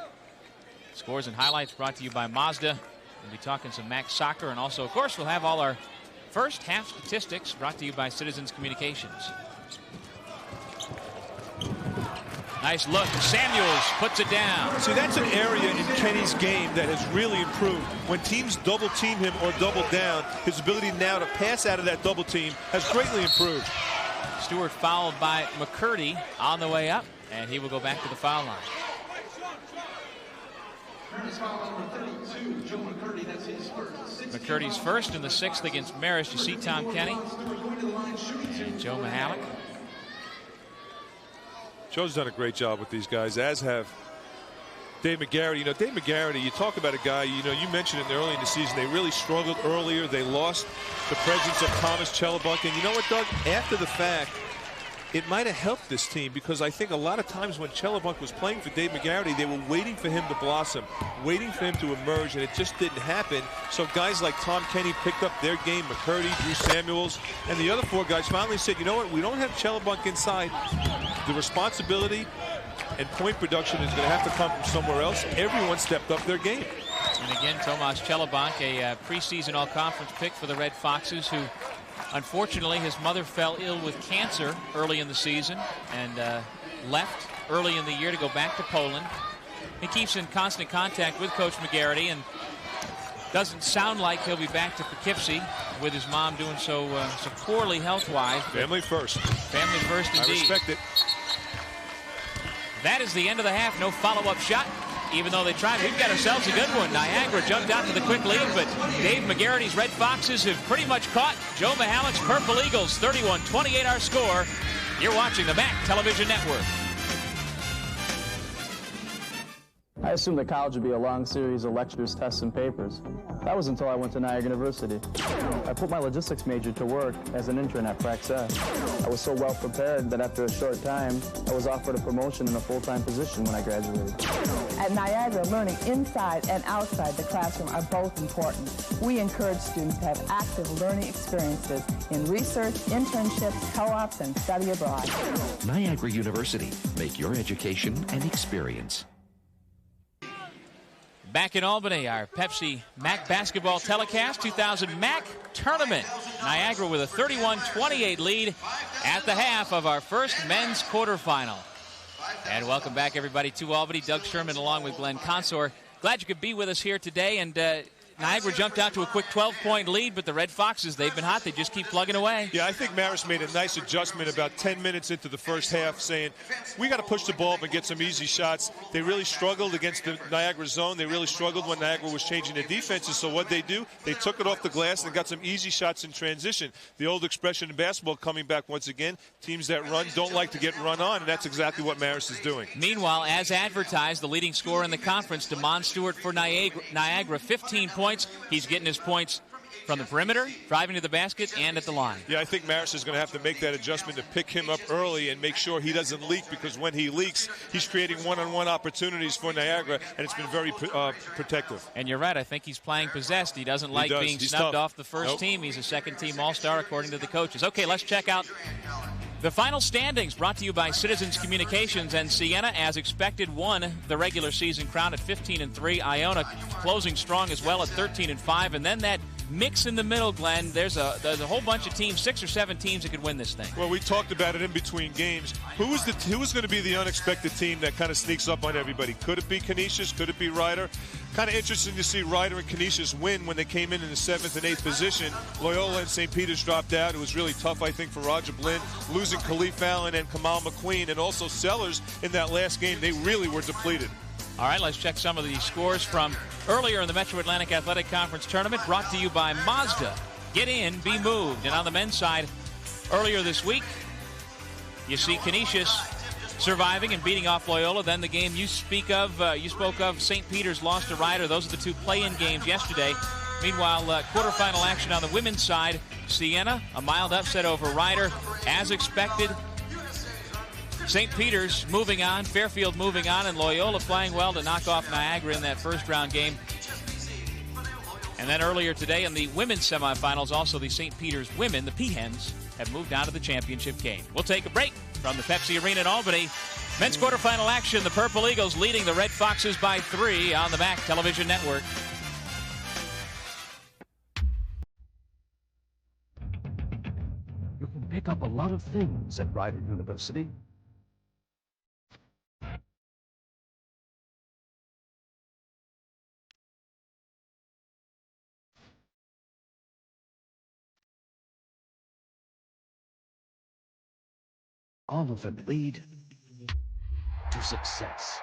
Scores and highlights brought to you by Mazda. We'll be talking some MAAC soccer, and also, of course, we'll have all our first half statistics brought to you by Citizens Communications. Nice look. Samuels puts it down. See, that's an area in Kenny's game that has really improved. When teams double team him or double down, his ability now to pass out of that double team has greatly improved. Stewart fouled by McCurdy on the way up, and he will go back to the foul line. McCurdy's first and the 6th against Marist. You see Tom Kenny and Joe Mihalik. Joe's done a great job with these guys, as have Dave McGarity. You know, Dave McGarity, you talk about a guy, you know, you mentioned it early in the season. They really struggled earlier. They lost the presence of Thomas Chelabunk. And you know what, Doug? After the fact, it might have helped this team, because I think a lot of times when Chelabunk was playing for Dave McGarity, they were waiting for him to blossom, waiting for him to emerge, and it just didn't happen. So guys like Tom Kenny picked up their game, McCurdy, Drew Samuels, and the other 4 guys finally said, you know what, we don't have Chelabunk inside. The responsibility and point production is going to have to come from somewhere else. Everyone stepped up their game. And again, Tomas Chelabunk, a preseason all-conference pick for the Red Foxes, who unfortunately his mother fell ill with cancer early in the season and left early in the year to go back to Poland. He keeps in constant contact with Coach McGarity, and doesn't sound like he'll be back to Poughkeepsie with his mom doing so poorly health-wise. Family first. Family first indeed. I respect it. That is the end of the half. No follow-up shot, even though they tried. We've got ourselves a good one. Niagara jumped out to the quick lead, but Dave McGarity's Red Foxes have pretty much caught Joe Mihalik's Purple Eagles. 31-28 our score. You're watching the MAAC Television Network. I assumed that college would be a long series of lectures, tests, and papers. That was until I went to Niagara University. I put my logistics major to work as an intern at Praxis. I was so well prepared that after a short time, I was offered a promotion in a full-time position when I graduated. At Niagara, learning inside and outside the classroom are both important. We encourage students to have active learning experiences in research, internships, co-ops, and study abroad. Niagara University. Make your education an experience. Back in Albany, our Pepsi MAAC basketball telecast, 2000 MAAC tournament. Niagara with a 31-28 lead at the half of our first men's quarterfinal. And welcome back, everybody, to Albany. Doug Sherman along with Glenn Consor. Glad you could be with us here today. And Niagara jumped out to a quick 12-point lead, but the Red Foxes, they've been hot. They just keep plugging away. Yeah, I think Marist made a nice adjustment about 10 minutes into the first half, saying, we got to push the ball up and get some easy shots. They really struggled against the Niagara zone. They really struggled when Niagara was changing their defenses. So what they do, they took it off the glass and got some easy shots in transition. The old expression in basketball coming back once again, teams that run don't like to get run on, and that's exactly what Marist is doing. Meanwhile, as advertised, the leading scorer in the conference, DeMond Stewart for Niagara, 15 points. He's getting his points from the perimeter, driving to the basket, and at the line. Yeah, I think Marist is going to have to make that adjustment to pick him up early and make sure he doesn't leak, because when he leaks, he's creating one-on-one opportunities for Niagara, and it's been very protective. And you're right. I think he's playing possessed. He doesn't like being snubbed off the first team. He's a second-team All-Star, according to the coaches. Okay, let's check out the final standings, brought to you by Citizens Communications. And Siena, as expected, won the regular season crown at 15-3. Iona closing strong as well at 13-5. And then that mix in the middle, Glenn. There's a whole bunch of teams, 6 or 7 teams that could win this thing. Well, we talked about it in between games. Who was going to be the unexpected team that kind of sneaks up on everybody? Could it be Canisius? Could it be Ryder? Kind of interesting to see Ryder and Canisius win when they came in the 7th and 8th position. Loyola and St. Peter's dropped out. It was really tough, I think, for Roger Blinn, losing Khalif Allen and Kamal McQueen, and also Sellers in that last game. They really were depleted. All right, let's check some of the scores from earlier in the Metro Atlantic Athletic Conference tournament, brought to you by Mazda. Get in, be moved. And on the men's side, earlier this week, you see Canisius surviving and beating off Loyola. Then the game you spoke of, St. Peter's lost to Ryder. Those are the 2 play-in games yesterday. Meanwhile, quarterfinal action on the women's side, Siena, a mild upset over Ryder, as expected. St. Peter's moving on, Fairfield moving on, and Loyola playing well to knock off Niagara in that first-round game. And then earlier today in the women's semifinals, also the St. Peter's women, the Peahens, have moved on to the championship game. We'll take a break from the Pepsi Arena in Albany. Men's quarterfinal action, the Purple Eagles leading the Red Foxes by 3 on the MAAC television network. You can pick up a lot of things at Ryder University. All of them lead to success.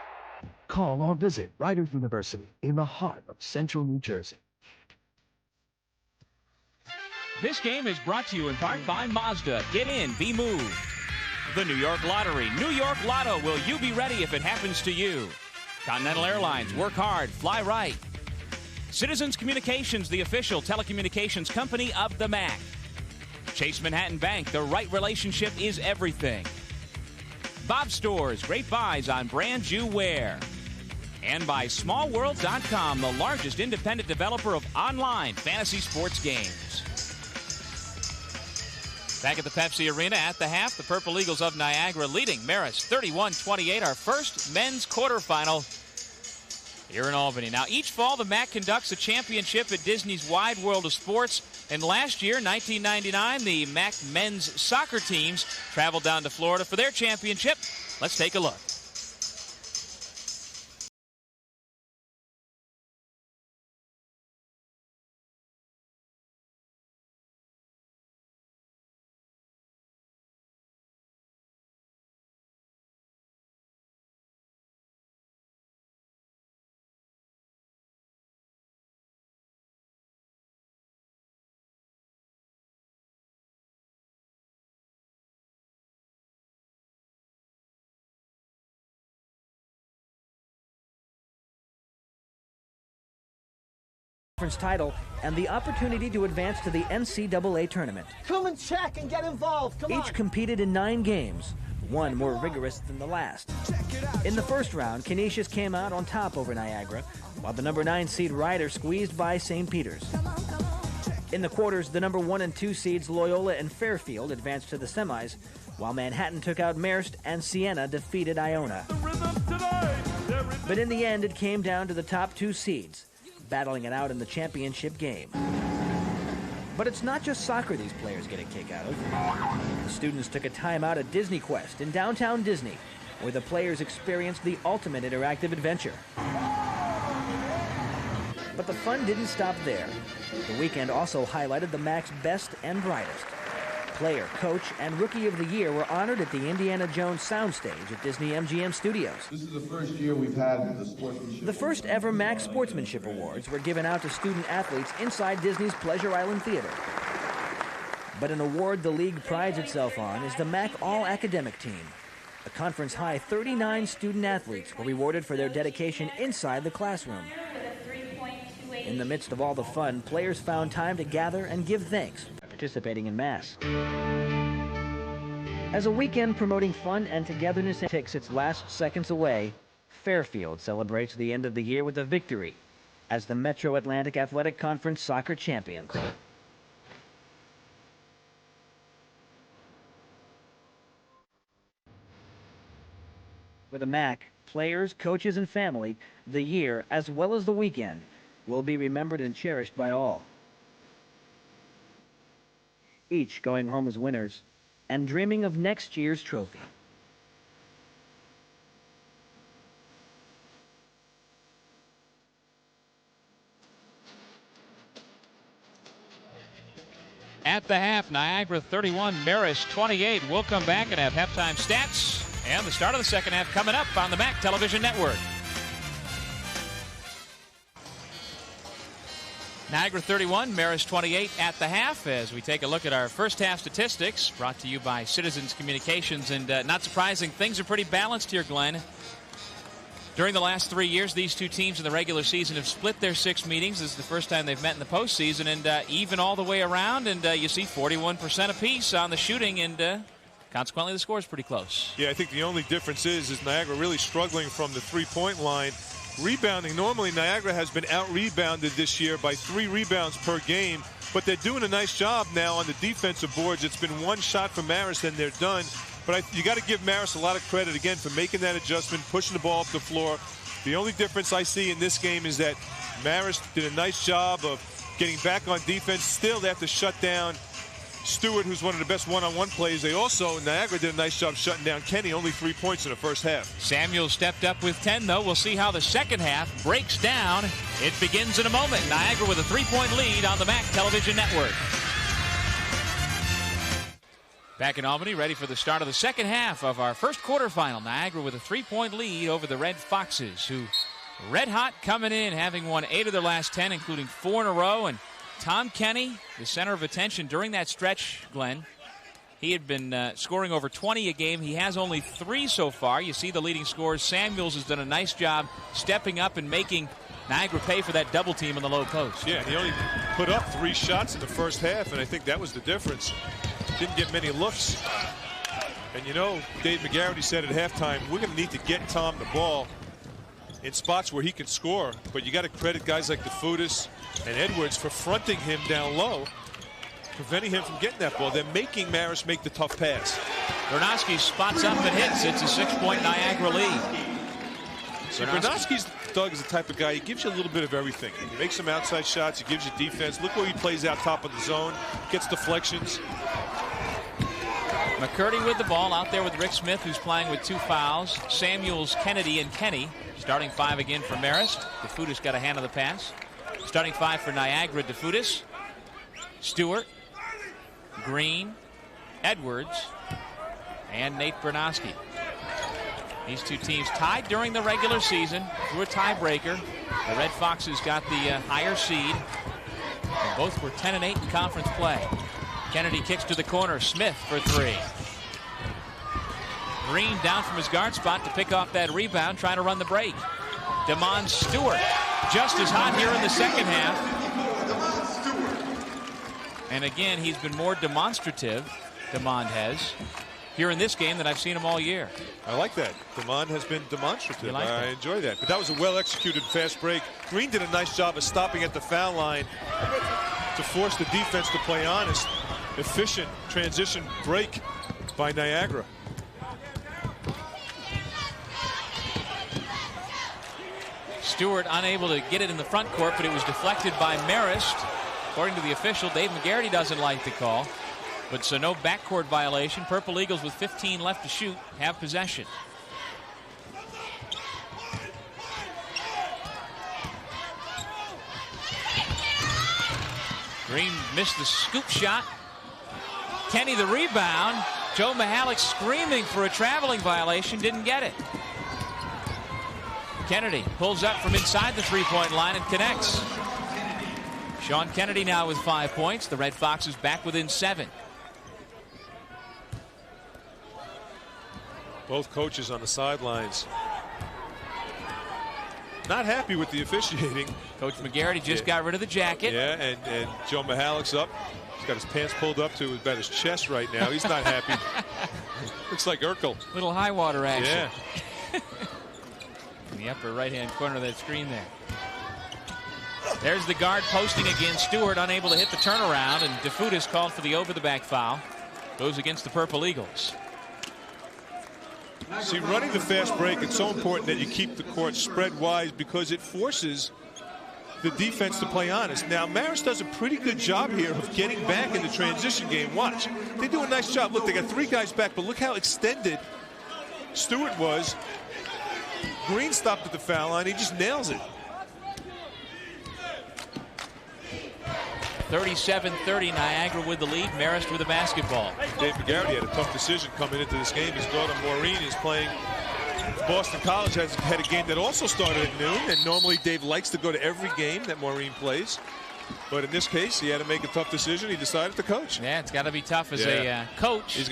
Call or visit Ryder University in the heart of central New Jersey. This game is brought to you in part by Mazda. Get in, be moved. The New York Lottery. New York Lotto. Will you be ready if it happens to you? Continental Airlines. Work hard. Fly right. Citizens Communications, the official telecommunications company of the MAAC. Chase Manhattan Bank. The right relationship is everything. Bob Stores. Great buys on brand you wear. And by SmallWorld.com, the largest independent developer of online fantasy sports games. Back at the Pepsi Arena at the half, the Purple Eagles of Niagara leading Marist 31-28, our first men's quarterfinal here in Albany. Now, each fall, the MAAC conducts a championship at Disney's Wide World of Sports. And last year, 1999, the MAAC men's soccer teams traveled down to Florida for their championship. Let's take a look. Title and the opportunity to advance to the NCAA tournament. Come and check and get involved. Come on. Each competed in 9 games, one more rigorous than the last. In the first round, Canisius came out on top over Niagara, while the number 9 seed Ryder squeezed by St. Peter's. In the quarters, the number 1 and 2 seeds Loyola and Fairfield advanced to the semis, while Manhattan took out Marist and Siena defeated Iona. But in the end, it came down to the top 2 seeds, battling it out in the championship game. But it's not just soccer these players get a kick out of. The students took a timeout at Disney Quest in downtown Disney, where the players experienced the ultimate interactive adventure. But the fun didn't stop there. The weekend also highlighted the MAAC's best and brightest. Player, coach, and Rookie of the Year were honored at the Indiana Jones soundstage at Disney MGM Studios. This is the first year we've had the sportsmanship. The first ever MAAC Sportsmanship Awards were given out to student athletes inside Disney's Pleasure Island Theater. But an award the league prides itself on is the MAAC All-Academic Team. A conference-high 39 student athletes were rewarded for their dedication inside the classroom. In the midst of all the fun, players found time to gather and give thanks by participating in Mass. As a weekend promoting fun and togetherness takes its last seconds away, Fairfield celebrates the end of the year with a victory as the Metro Atlantic Athletic Conference soccer champions. For the MAAC, players, coaches, and family, the year, as well as the weekend, will be remembered and cherished by all. Each going home as winners and dreaming of next year's trophy. At the half, Niagara 31, Marist 28. We'll come back and have halftime stats and the start of the second half coming up on the MAAC Television Network. Niagara 31, Marist 28 at the half as we take a look at our first half statistics brought to you by Citizens Communications. And not surprising, things are pretty balanced here, Glenn. During the last 3 years, these two teams in the regular season have split their 6 meetings. This is the first time they've met in the postseason, and even all the way around. And you see 41% apiece on the shooting, and consequently the score is pretty close. Yeah, I think the only difference is Niagara really struggling from the three-point line. Rebounding, normally Niagara has been out-rebounded this year by 3 rebounds per game, but they're doing a nice job now on the defensive boards. It's been 1 shot from Marist and they're done. But you got to give Marist a lot of credit, again, for making that adjustment, pushing the ball up the floor. The only difference I see in this game is that Marist did a nice job of getting back on defense. Still, they have to shut down Stewart, who's one of the best one-on-one plays. They also, Niagara did a nice job shutting down Kenny, only 3 points in the first half. Samuel stepped up with 10, though. We'll see how the second half breaks down. It begins in a moment. Niagara with a 3-point lead on the MAAC Television Network. Back in Albany, ready for the start of the second half of our first quarterfinal. Niagara with a 3-point lead over the Red Foxes, who red hot coming in, having won 8 of their last 10, including 4 in a row. And Tom Kenny, the center of attention during that stretch, Glenn. He had been scoring over 20 a game. He has only 3 so far. You see the leading scorers. Samuels has done a nice job stepping up and making Niagara pay for that double team in the low post. Yeah, he only put up 3 shots in the first half, and I think that was the difference. Didn't get many looks. And you know, Dave McGarity said at halftime, we're going to need to get Tom the ball in spots where he can score. But you got to credit guys like DeFutis and Edwards for fronting him down low, preventing him from getting that ball. They're making Marist make the tough pass. Bernowski spots up and hits. It's a 6-point Niagara lead. See, Bernowski's, Doug, is the type of guy, he gives you a little bit of everything. He makes some outside shots, he gives you defense. Look where he plays out top of the zone, gets deflections. McCurdy with the ball out there with Rick Smith, who's playing with 2 fouls. Samuels, Kennedy, and Kenny. Starting 5 again for Marist. DeFutis got a hand on the pass. Starting 5 for Niagara, DeFutis, Stewart, Green, Edwards, and Nate Bernowski. These two teams tied during the regular season through a tiebreaker. The Red Foxes got the higher seed. And both were 10-8 in conference play. Kennedy kicks to the corner. Smith for 3. Green down from his guard spot to pick off that rebound, trying to run the break. Demond Stewart just as hot here in the second half. And again, he's been more demonstrative, Demond has, here in this game than I've seen him all year. I like that. Demond has been demonstrative. Like I enjoy that. But that was a well-executed fast break. Green did a nice job of stopping at the foul line to force the defense to play honest. Efficient transition break by Niagara. Stewart unable to get it in the front court, but it was deflected by Marist. According to the official, Dave McGarity doesn't like the call. But so no backcourt violation. Purple Eagles with 15 left to shoot have possession. Green missed the scoop shot. Kenny the rebound. Joe Mihalik screaming for a traveling violation, didn't get it. Kennedy pulls up from inside the three-point line and connects. Sean Kennedy now with 5 points. The Red Foxes back within 7. Both coaches on the sidelines not happy with the officiating. Coach McGarity just got rid of the jacket. Yeah, and Joe Mihalik's up. He's got his pants pulled up to about his chest right now. He's not happy. Looks like Urkel. Little high water action. Yeah. In the upper right-hand corner of that screen there. There's the guard posting again. Stewart unable to hit the turnaround, and DeFutis called for the over-the-back foul. Goes against the Purple Eagles. See, running the fast break, it's so important that you keep the court spread wide because it forces the defense to play honest. Now, Marist does a pretty good job here of getting back in the transition game. Watch. They do a nice job. Look, they got 3 guys back, but look how extended Stewart was. Green stopped at the foul line. He just nails it. 37-30, Niagara with the lead. Marist with the basketball. Dave McGarity had a tough decision coming into this game. His daughter Maureen is playing. Boston College has had a game that also started at noon, and normally Dave likes to go to every game that Maureen plays. But in this case, he had to make a tough decision. He decided to coach. Yeah, it's got to be tough as a coach. He's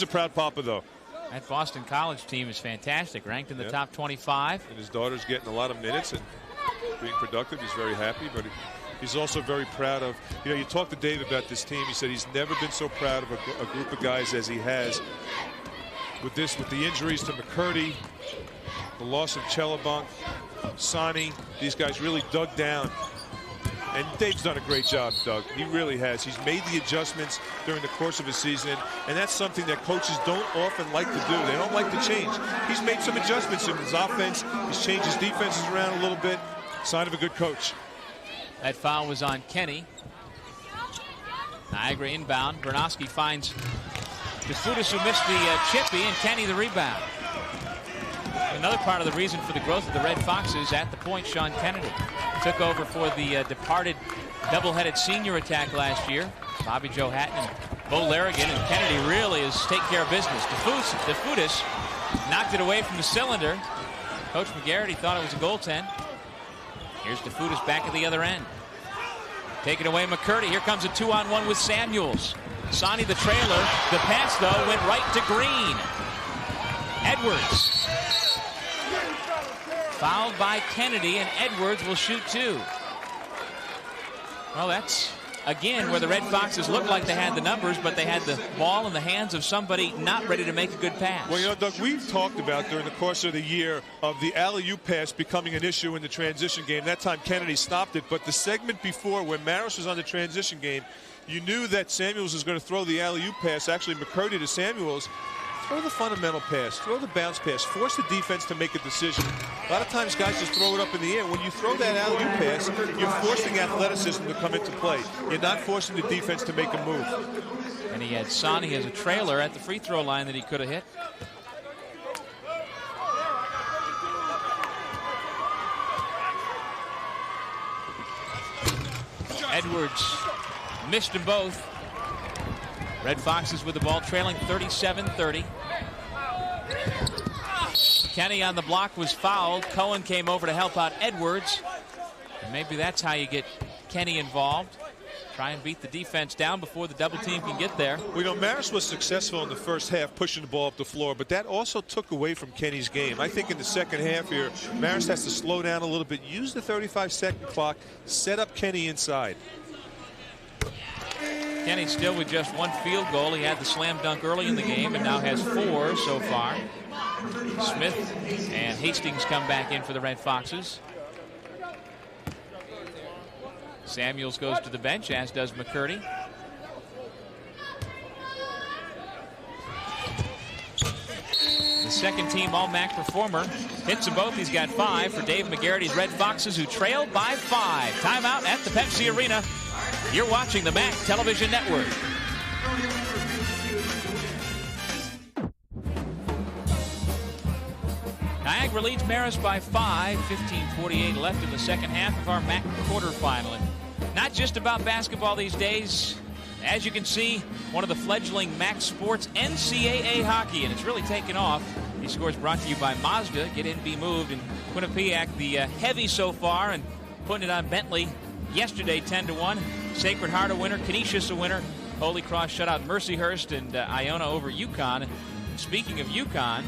a proud papa, though. That Boston College team is fantastic, ranked in the top 25. And his daughter's getting a lot of minutes and being productive. He's very happy, but he's also very proud of, you talk to Dave about this team. He said he's never been so proud of a group of guys as he has. With the injuries to McCurdy, the loss of Chelabunk, Sani, these guys really dug down. And Dave's done a great job, Doug. He really has. He's made the adjustments during the course of his season, and that's something that coaches don't often like to do. They don't like to change. He's made some adjustments in his offense. He's changed his defenses around a little bit. Sign of a good coach. That foul was on Kenny. Niagara inbound. Bernowski finds DeFutis, who missed the chippy, and Kenny the rebound. Another part of the reason for the growth of the Red Foxes at the point, Sean Kennedy took over for the departed double-headed senior attack last year. Bobby Joe Hatton and Bo Larrigan, and Kennedy really is taking care of business. DeFutis knocked it away from the cylinder. Coach McGarity thought it was a goaltend. Here's DeFutis back at the other end. Taking away McCurdy. Here comes a 2-on-1 with Samuels. Sani the trailer. The pass, though, went right to Green. Edwards. Fouled by Kennedy, and Edwards will shoot 2. Well, that's, again, where the Red Foxes looked like they had the numbers, but they had the ball in the hands of somebody not ready to make a good pass. Well, Doug, we've talked about during the course of the year of the alley-oop pass becoming an issue in the transition game. That time Kennedy stopped it, but the segment before when Marist was on the transition game, you knew that Samuels was going to throw the alley-oop pass, actually McCurdy to Samuels. Throw the fundamental pass, throw the bounce pass, force the defense to make a decision. A lot of times guys just throw it up in the air. When you throw that alley-oop pass, you're forcing athleticism to come into play. You're not forcing the defense to make a move. And he had Sani as a trailer at the free throw line that he could have hit. Edwards missed them both. Red Foxes with the ball trailing 37-30. Kenny on the block was fouled. Cohen came over to help out Edwards. And maybe that's how you get Kenny involved. Try and beat the defense down before the double team can get there. Well, Marist was successful in the first half pushing the ball up the floor, but that also took away from Kenny's game. I think in the second half here, Marist has to slow down a little bit, use the 35-second clock, set up Kenny inside. Kenny still with just 1 field goal. He had the slam dunk early in the game and now has 4 so far. Smith and Hastings come back in for the Red Foxes. Samuels goes to the bench, as does McCurdy. The second team All-MAAC performer hits them both. He's got 5 for Dave McGarity's Red Foxes, who trailed by 5. Timeout at the Pepsi Arena. You're watching the MAAC Television Network. Niagara leads Marist by 5. 15:48 left in the second half of our MAAC quarterfinal. And not just about basketball these days. As you can see, one of the fledgling MAAC sports, NCAA hockey, and it's really taken off. These scores brought to you by Mazda. Get in, be moved. And Quinnipiac, the heavy so far, and putting it on Bentley yesterday, 10-1. Sacred Heart a winner, Canisius a winner. Holy Cross shut out Mercyhurst, and Iona over UConn. Speaking of UConn,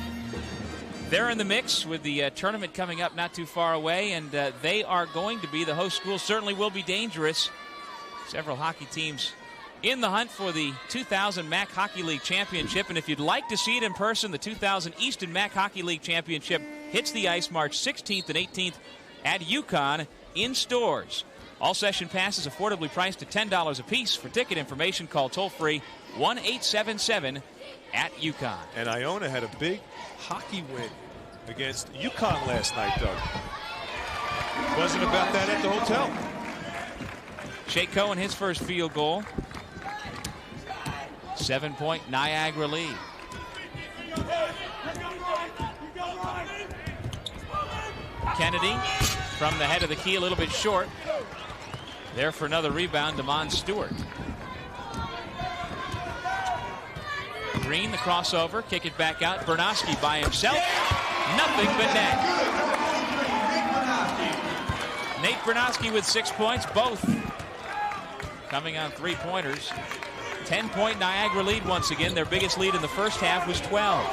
they're in the mix with the tournament coming up not too far away, and they are going to be the host school. Certainly will be dangerous. Several hockey teams in the hunt for the 2000 MAAC Hockey League Championship. And if you'd like to see it in person, the 2000 Eastern MAAC Hockey League Championship hits the ice March 16th and 18th at UConn in stores. All session passes affordably priced at $10 a piece. For ticket information, call toll-free 1-877 at UConn. And Iona had a big hockey win against UConn last night, Doug. Wasn't about that at the hotel. Shea Cohen, his first field goal. 7-point Niagara lead. Kennedy from the head of the key, a little bit short. There for another rebound, Damon Stewart. Green, the crossover, kick it back out. Bernowski by himself. Nothing but net. Nate Bernowski with 6 points, both coming on three-pointers. 10-point Niagara lead once again. Their biggest lead in the first half was 12.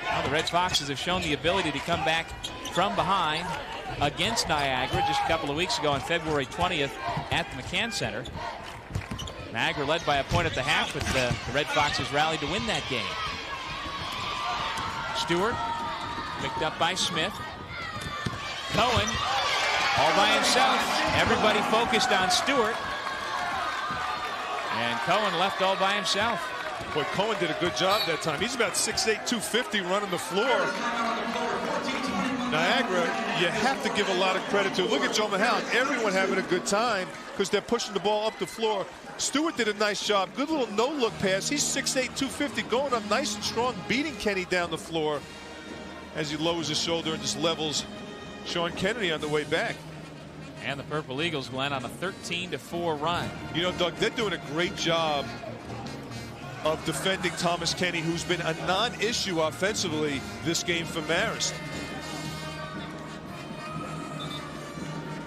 Well, the Red Foxes have shown the ability to come back from behind against Niagara just a couple of weeks ago on February 20th at the McCann Center. Niagara led by a point at the half, but the Red Foxes rallied to win that game. Stewart picked up by Smith. Cohen all by himself. Everybody focused on Stewart. And Cohen left all by himself. Boy, Cohen did a good job that time. He's about 6'8", 250 running the floor. Niagara, you have to give a lot of credit to. Look at Joe Mahalan. Everyone having a good time because they're pushing the ball up the floor. Stewart did a nice job. Good little no-look pass. He's 6'8", 250, going up nice and strong, beating Kenny down the floor as he lowers his shoulder and just levels Sean Kennedy on the way back. And the Purple Eagles, Glenn, on a 13-4 run. You know, Doug, they're doing a great job of defending Thomas Kenny, who's been a non-issue offensively this game for Marist.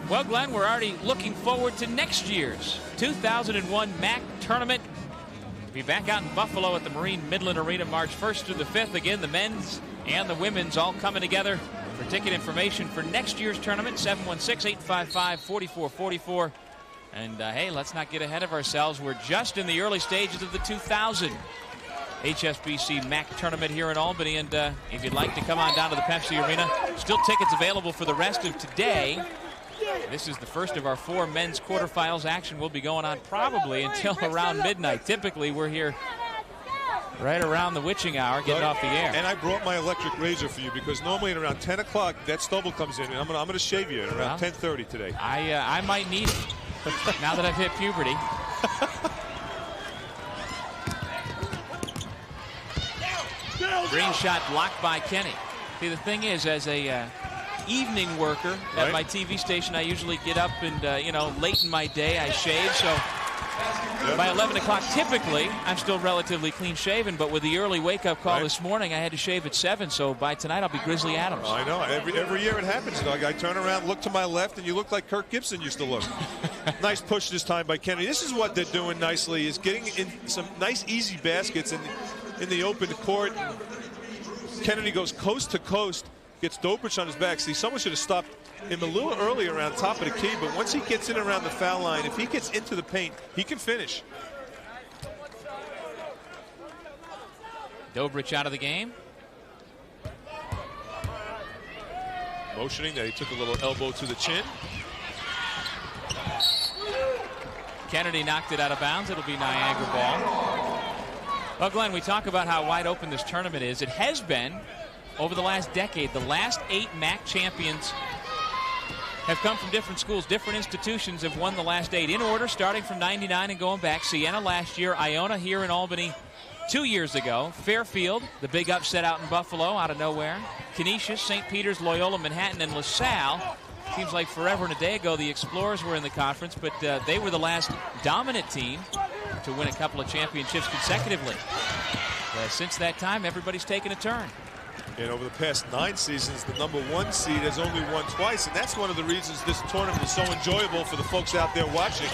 Well, Glenn, we're already looking forward to next year's 2001 MAAC tournament. We'll be back out in Buffalo at the Marine Midland Arena March 1st through the 5th. Again, the men's and the women's all coming together. For ticket information for next year's tournament, 716-855-4444. And, hey, let's not get ahead of ourselves. We're just in the early stages of the 2000 HSBC MAAC tournament here in Albany. And if you'd like to come on down to the Pepsi Arena, still tickets available for the rest of today. This is the first of our 4 men's quarterfinals. Action will be going on probably until around midnight. Typically, we're here right around the witching hour, getting off the air. And I brought my electric razor for you because normally at around 10 o'clock, that stubble comes in, and I'm going to shave you at around 10:30 today. I might need it now that I've hit puberty. Green shot blocked by Kenny. See, the thing is, as a evening worker at my TV station, I usually get up and, you know, late in my day, I shave. So by 11 o'clock, typically, I'm still relatively clean shaven. But with the early wake-up call this morning, I had to shave at 7. So by tonight, I'll be Grizzly Adams. I know. Every year it happens, Doug. I turn around, look to my left, and you look like Kirk Gibson used to look. Nice push this time by Kennedy. This is what they're doing nicely, is getting in some nice, easy baskets in the open court. Kennedy goes coast to coast. Gets Dobrich on his back. See, someone should have stopped him a little earlier around top of the key, but once he gets in around the foul line, if he gets into the paint, he can finish. Dobrich out of the game. Motioning that he took a little elbow to the chin. Kennedy knocked it out of bounds. It'll be Niagara ball. Well, Glenn, we talk about how wide open this tournament is. It has been over the last decade. The last 8 MAAC champions have come from different schools. Different institutions have won the last 8 in order, starting from 99 and going back. Siena last year, Iona here in Albany 2 years ago. Fairfield, the big upset out in Buffalo, out of nowhere. Canisius, St. Peter's, Loyola, Manhattan, and LaSalle Seems like forever and a day ago the Explorers were in the conference, but they were the last dominant team to win a couple of championships consecutively. Since that time, everybody's taken a turn. And over the past 9 seasons, the #1 seed has only won twice, and that's one of the reasons this tournament is so enjoyable for the folks out there watching.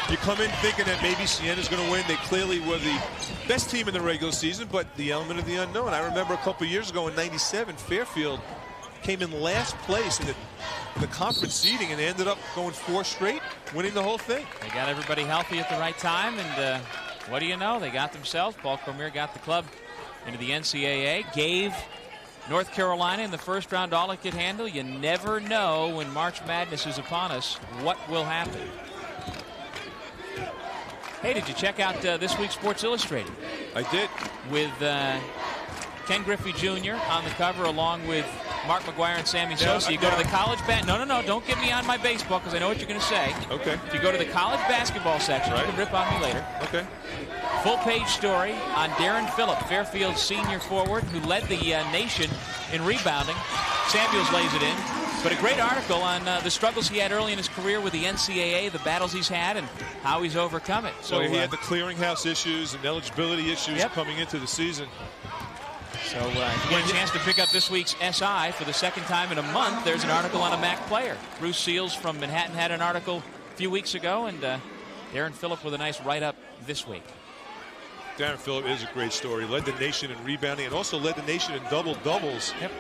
You come in thinking that maybe Siena's going to win. They clearly were the best team in the regular season, but the element of the unknown. I remember a couple years ago in '97, Fairfield came in last place in the conference seeding, and they ended up going 4 straight, winning the whole thing. They got everybody healthy at the right time, and what do you know? They got themselves. Paul Cormier got the club into the NCAA, gave North Carolina in the first round all it could handle. You never know when March Madness is upon us what will happen. Hey, did you check out this week's Sports Illustrated? I did. With Ken Griffey Jr. on the cover along with Mark McGuire and Sammy Sosa. You go to the college no, don't get me on my baseball because I know what you're going to say. Okay. If you go to the college basketball section, you can rip on me later. Okay. Full-page story on Darren Phillip, Fairfield's senior forward who led the nation in rebounding. Samuels lays it in. But a great article on the struggles he had early in his career with the NCAA, the battles he's had, and how he's overcome it. So he had the clearinghouse issues and eligibility issues coming into the season. So if you get a chance to pick up this week's SI for the second time in a month, there's an article on a MAAC player. Bruce Seals from Manhattan had an article a few weeks ago, and Darren Phillip with a nice write-up this week. Darren Phillip is a great story. Led the nation in rebounding and also led the nation in double-doubles. Yep.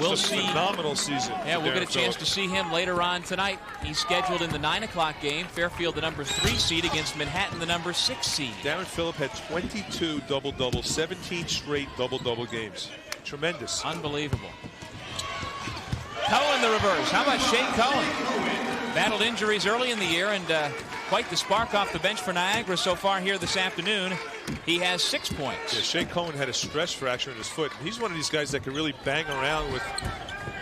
We'll see. Phenomenal season. Yeah, we'll get a chance to see him later on tonight. He's scheduled in the 9 o'clock game. Fairfield, the #3 seed, against Manhattan, the #6 seed. Darren Phillip had 22 double-doubles, 17 straight double-double games. Tremendous. Unbelievable. Cohen the reverse. How about Shea Cohen? Battled injuries early in the year and quite the spark off the bench for Niagara so far here this afternoon. He has 6 points. Yeah, Shea Cohen had a stress fracture in his foot. He's one of these guys that can really bang around with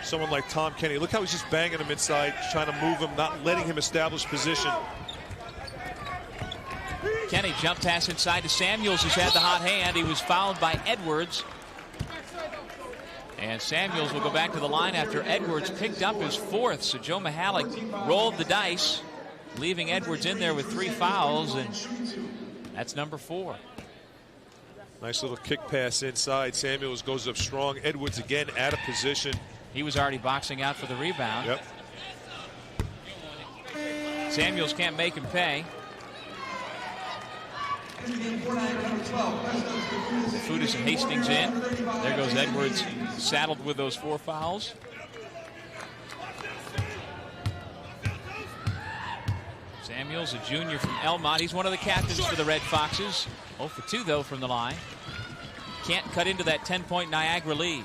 someone like Tom Kenny. Look how he's just banging him inside, trying to move him, not letting him establish position. Kenny jump pass inside to Samuels, who's had the hot hand. He was fouled by Edwards. And Samuels will go back to the line after Edwards picked up his 4th. So Joe Mihalik rolled the dice, leaving Edwards in there with 3 fouls, and that's #4. Nice little kick pass inside. Samuels goes up strong. Edwards again out of position. He was already boxing out for the rebound. Yep. Samuels can't make him pay. Fudas and Hastings in. There goes Edwards, saddled with those 4 fouls. Samuels, a junior from Elmont. He's one of the captains for the Red Foxes. 0 for 2, though, from the line. Can't cut into that 10-point Niagara lead.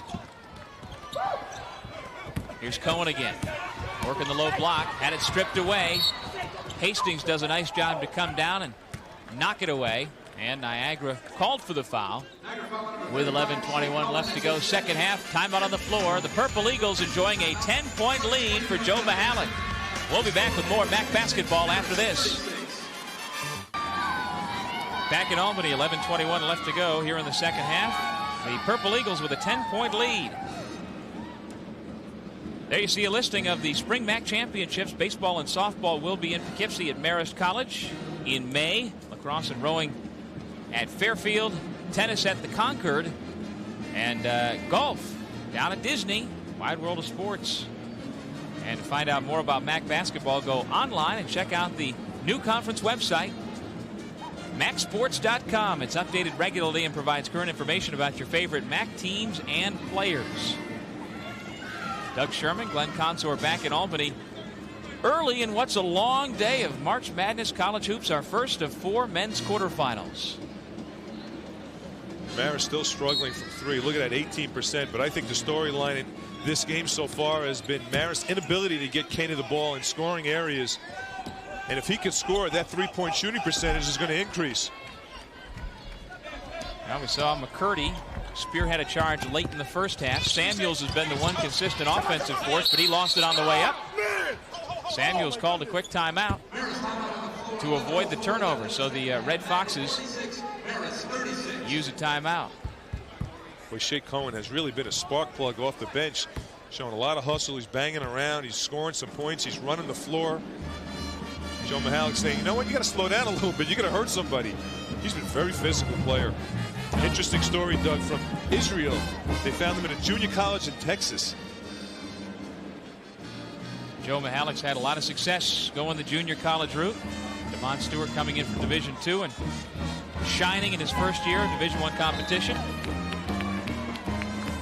Here's Cohen again. Working the low block. Had it stripped away. Hastings does a nice job to come down and knock it away. And Niagara called for the foul with 11:21 left to go. Second half, timeout on the floor. The Purple Eagles enjoying a 10-point lead for Joe Mihalik. We'll be back with more MAAC basketball after this. Back in Albany, 11:21 left to go here in the second half. The Purple Eagles with a 10-point lead. There you see a listing of the Spring MAAC Championships. Baseball and softball will be in Poughkeepsie at Marist College in May. Lacrosse and rowing at Fairfield. Tennis at the Concord. And golf down at Disney. Wide World of Sports. And to find out more about MAAC basketball, go online and check out the new conference website, MAACsports.com. It's updated regularly and provides current information about your favorite MAAC teams and players. Doug Sherman, Glenn Consor back in Albany early in what's a long day of March Madness College Hoops, our first of 4 men's quarterfinals. Marist still struggling from 3. Look at that, 18%. But I think the storyline in this game so far has been Marist's inability to get Caney the ball in scoring areas. And if he can score, that 3-point shooting percentage is going to increase. Now we saw McCurdy spearhead a charge late in the first half. Samuels has been the one consistent offensive force, but he lost it on the way up. Samuels called a quick timeout to avoid the turnover. So the Red Foxes use a timeout. Boy, Shea Cohen has really been a spark plug off the bench. Showing a lot of hustle. He's banging around. He's scoring some points. He's running the floor. Joe Mihalik saying, you know what, you got to slow down a little bit. You're going to hurt somebody. He's been a very physical player. Interesting story, Doug, from Israel. They found him at a junior college in Texas. Joe Mihalik's had a lot of success going the junior college route. Damon Stewart coming in from Division II and shining in his first year of Division I competition.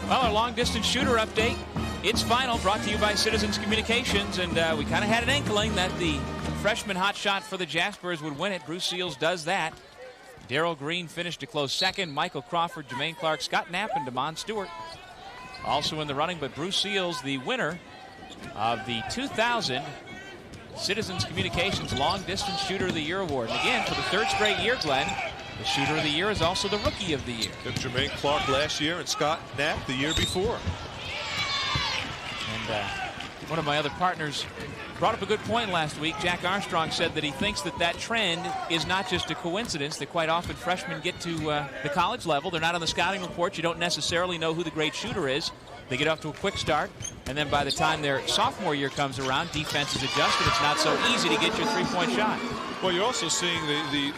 Well, our long-distance shooter update. It's final, brought to you by Citizens Communications, and we kind of had an inkling that the freshman hotshot for the Jaspers would win it. Bruce Seals does that. Darrell Green finished a close second. Michael Crawford, Jermaine Clark, Scott Knapp, and Damon Stewart also in the running, but Bruce Seals, the winner of the 2000 Citizens Communications Long Distance Shooter of the Year Award. And again, for the third straight year, Glenn, the Shooter of the Year is also the Rookie of the Year. Jermaine Clark last year and Scott Knapp the year before. And one of my other partners brought up a good point last week. Jack Armstrong said that he thinks that trend is not just a coincidence, that quite often freshmen get to the college level. They're not on the scouting report. You don't necessarily know who the great shooter is. They get off to a quick start, and then by the time their sophomore year comes around, defense is adjusted. It's not so easy to get your three-point shot. Well, you're also seeing the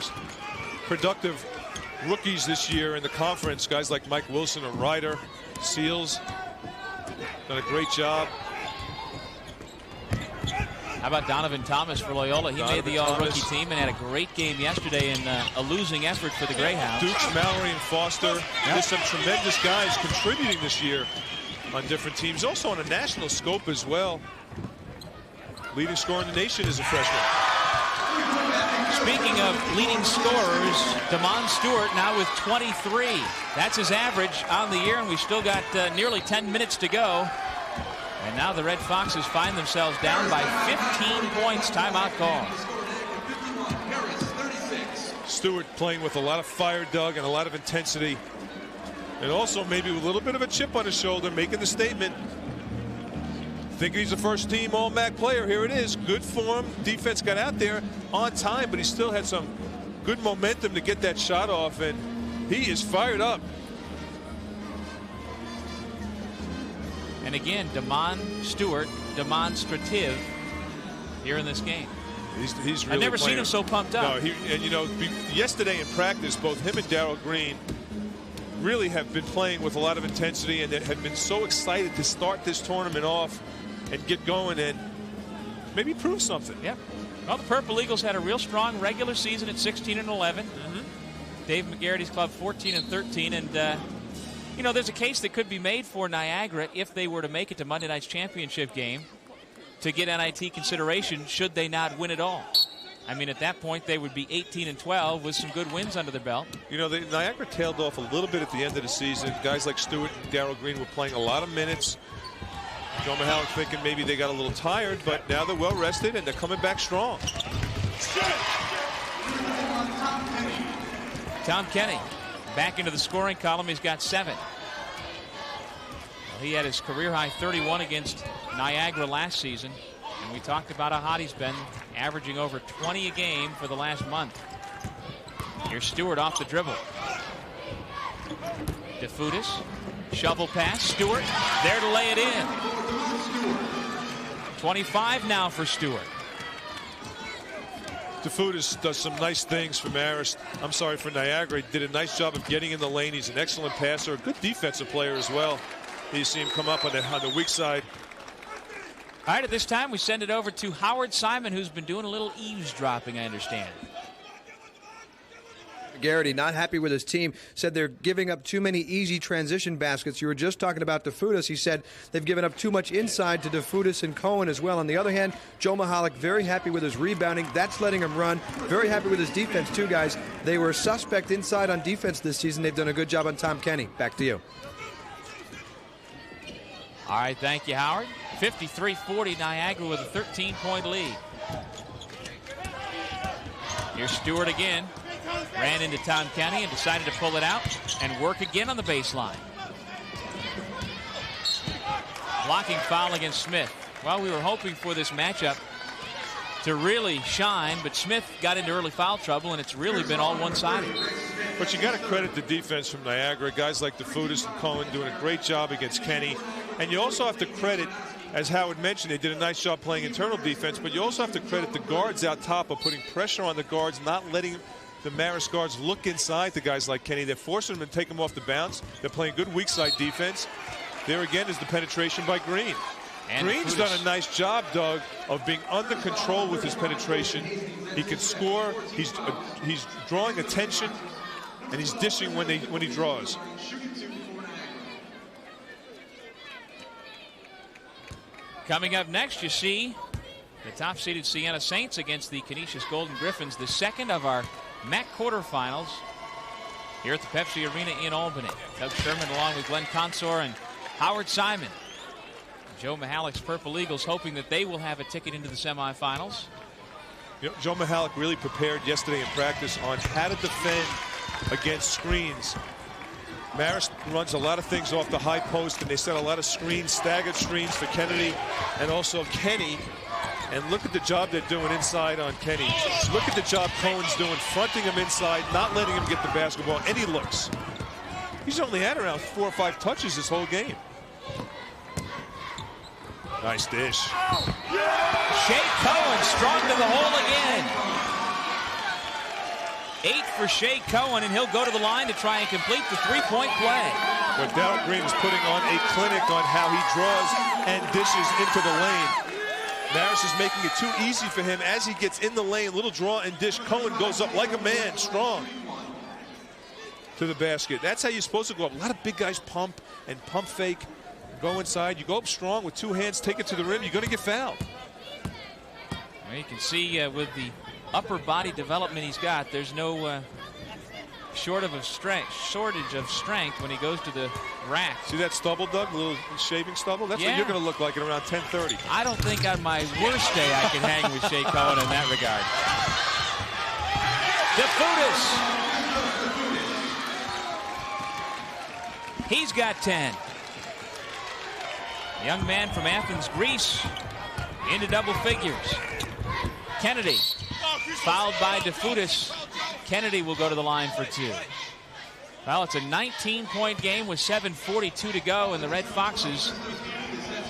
productive rookies this year in the conference. Guys like Mike Wilson, a Ryder, Seals, done a great job. How about Donovan Thomas for Loyola? He made the all-rookie team and had a great game yesterday in a losing effort for the Greyhounds. Dukes, Mallory, and Foster. Yep. There's some tremendous guys contributing this year on different teams. Also on a national scope as well. Leading scorer in the nation is a freshman. Speaking of leading scorers, Damon Stewart now with 23. That's his average on the year, and we've still got nearly 10 minutes to go. And now the Red Foxes find themselves down by 15 points. Timeout call. Stewart playing with a lot of fire, Doug, and a lot of intensity. And also maybe with a little bit of a chip on his shoulder, making the statement. Think he's a first-team All-MAAC player. Here it is. Good form. Defense got out there on time, but he still had some good momentum to get that shot off, and he is fired up. And again, Damon Stewart, demonstrative here in this game. He's really I've never seen him so pumped up. No, and you know, yesterday in practice, both him and Darrell Green really have been playing with a lot of intensity, and they have been so excited to start this tournament off and get going and maybe prove something. Yep. Well, the Purple Eagles had a real strong regular season at 16-11. Dave McGarrity's club 14-13, and you know, there's a case that could be made for Niagara if they were to make it to Monday night's championship game to get NIT consideration should they not win it all. I mean, at that point, they would be 18-12 with some good wins under their belt. You know, Niagara tailed off a little bit at the end of the season. Guys like Stewart and Darrell Green were playing a lot of minutes. Joe Mihalik thinking maybe they got a little tired, but now they're well rested and they're coming back strong. Tom Kenny back into the scoring column. He's got 7. Well, he had his career-high 31 against Niagara last season. And we talked about how hot he's been, averaging over 20 a game for the last month. Here's Stewart off the dribble. DeFutis, shovel pass. Stewart there to lay it in. 25 now for Stewart. DeFutis does some nice things for Marist. I'm sorry, for Niagara. He did a nice job of getting in the lane. He's an excellent passer, a good defensive player as well. You see him come up on the weak side. All right, at this time, we send it over to Howard Simon, who's been doing a little eavesdropping, I understand. Garrity not happy with his team, said they're giving up too many easy transition baskets. You were just talking about DeFutis. He said they've given up too much inside to DeFutis and Cohen as well. On the other hand, Joe Mihalik very happy with his rebounding. That's letting him run. Very happy with his defense, too, guys. They were suspect inside on defense this season. They've done a good job on Tom Kenny. Back to you. All right, thank you, Howard. 53-40 Niagara with a 13-point lead. Here's Stewart again. Ran into Tom Kenny and decided to pull it out and work again on the baseline. Blocking foul against Smith. Well, we were hoping for this matchup to really shine, but Smith got into early foul trouble, and it's really been all one-sided. But you got to credit the defense from Niagara. Guys like DeFutis and Cohen doing a great job against Kenny. And you also have to credit, as Howard mentioned, they did a nice job playing internal defense, but you also have to credit the guards out top of putting pressure on the guards, not letting the Marist guards look inside to guys like Kenny. They're forcing them to take them off the bounce. They're playing good weak side defense. There again is the penetration by Green. And Green's done a nice job, Doug, of being under control with his penetration. He can score. He's drawing attention, and he's dishing when he draws. Coming up next, you see the top-seeded Siena Saints against the Canisius Golden Griffins, the second of our MAAC quarterfinals here at the Pepsi Arena in Albany. Doug Sherman along with Glenn Consor and Howard Simon. Joe Mihalik's Purple Eagles hoping that they will have a ticket into the semifinals. You know, Joe Mihalik really prepared yesterday in practice on how to defend against screens. Marist runs a lot of things off the high post, and they set a lot of screens, staggered screens for Kennedy and also Kenny. And look at the job they're doing inside on Kenny. Look at the job Cohen's doing, fronting him inside, not letting him get the basketball, and he looks. He's only had around 4 or 5 touches this whole game. Nice dish. Shea Cohen strong to the hole again. 8 for Shea Cohen, and he'll go to the line to try and complete the three-point play. But Darryl Green is putting on a clinic on how he draws and dishes into the lane. Marist is making it too easy for him as he gets in the lane. Little draw and dish. Cohen goes up like a man, strong to the basket. That's how you're supposed to go up. A lot of big guys pump and pump fake. Go inside. You go up strong with 2 hands, take it to the rim. You're going to get fouled. Well, you can see with the upper body development he's got, there's no shortage of strength when he goes to the rack. See that stubble, Doug? A little shaving stubble? That's what you're going to look like at around 10:30. I don't think on my worst day I can hang with Shea Cohen in that regard. DeFutis. He's got 10. Young man from Athens, Greece, into double figures. Kennedy, fouled by DeFutis. Kennedy will go to the line for 2. Well, it's a 19-point game with 7:42 to go, and the Red Foxes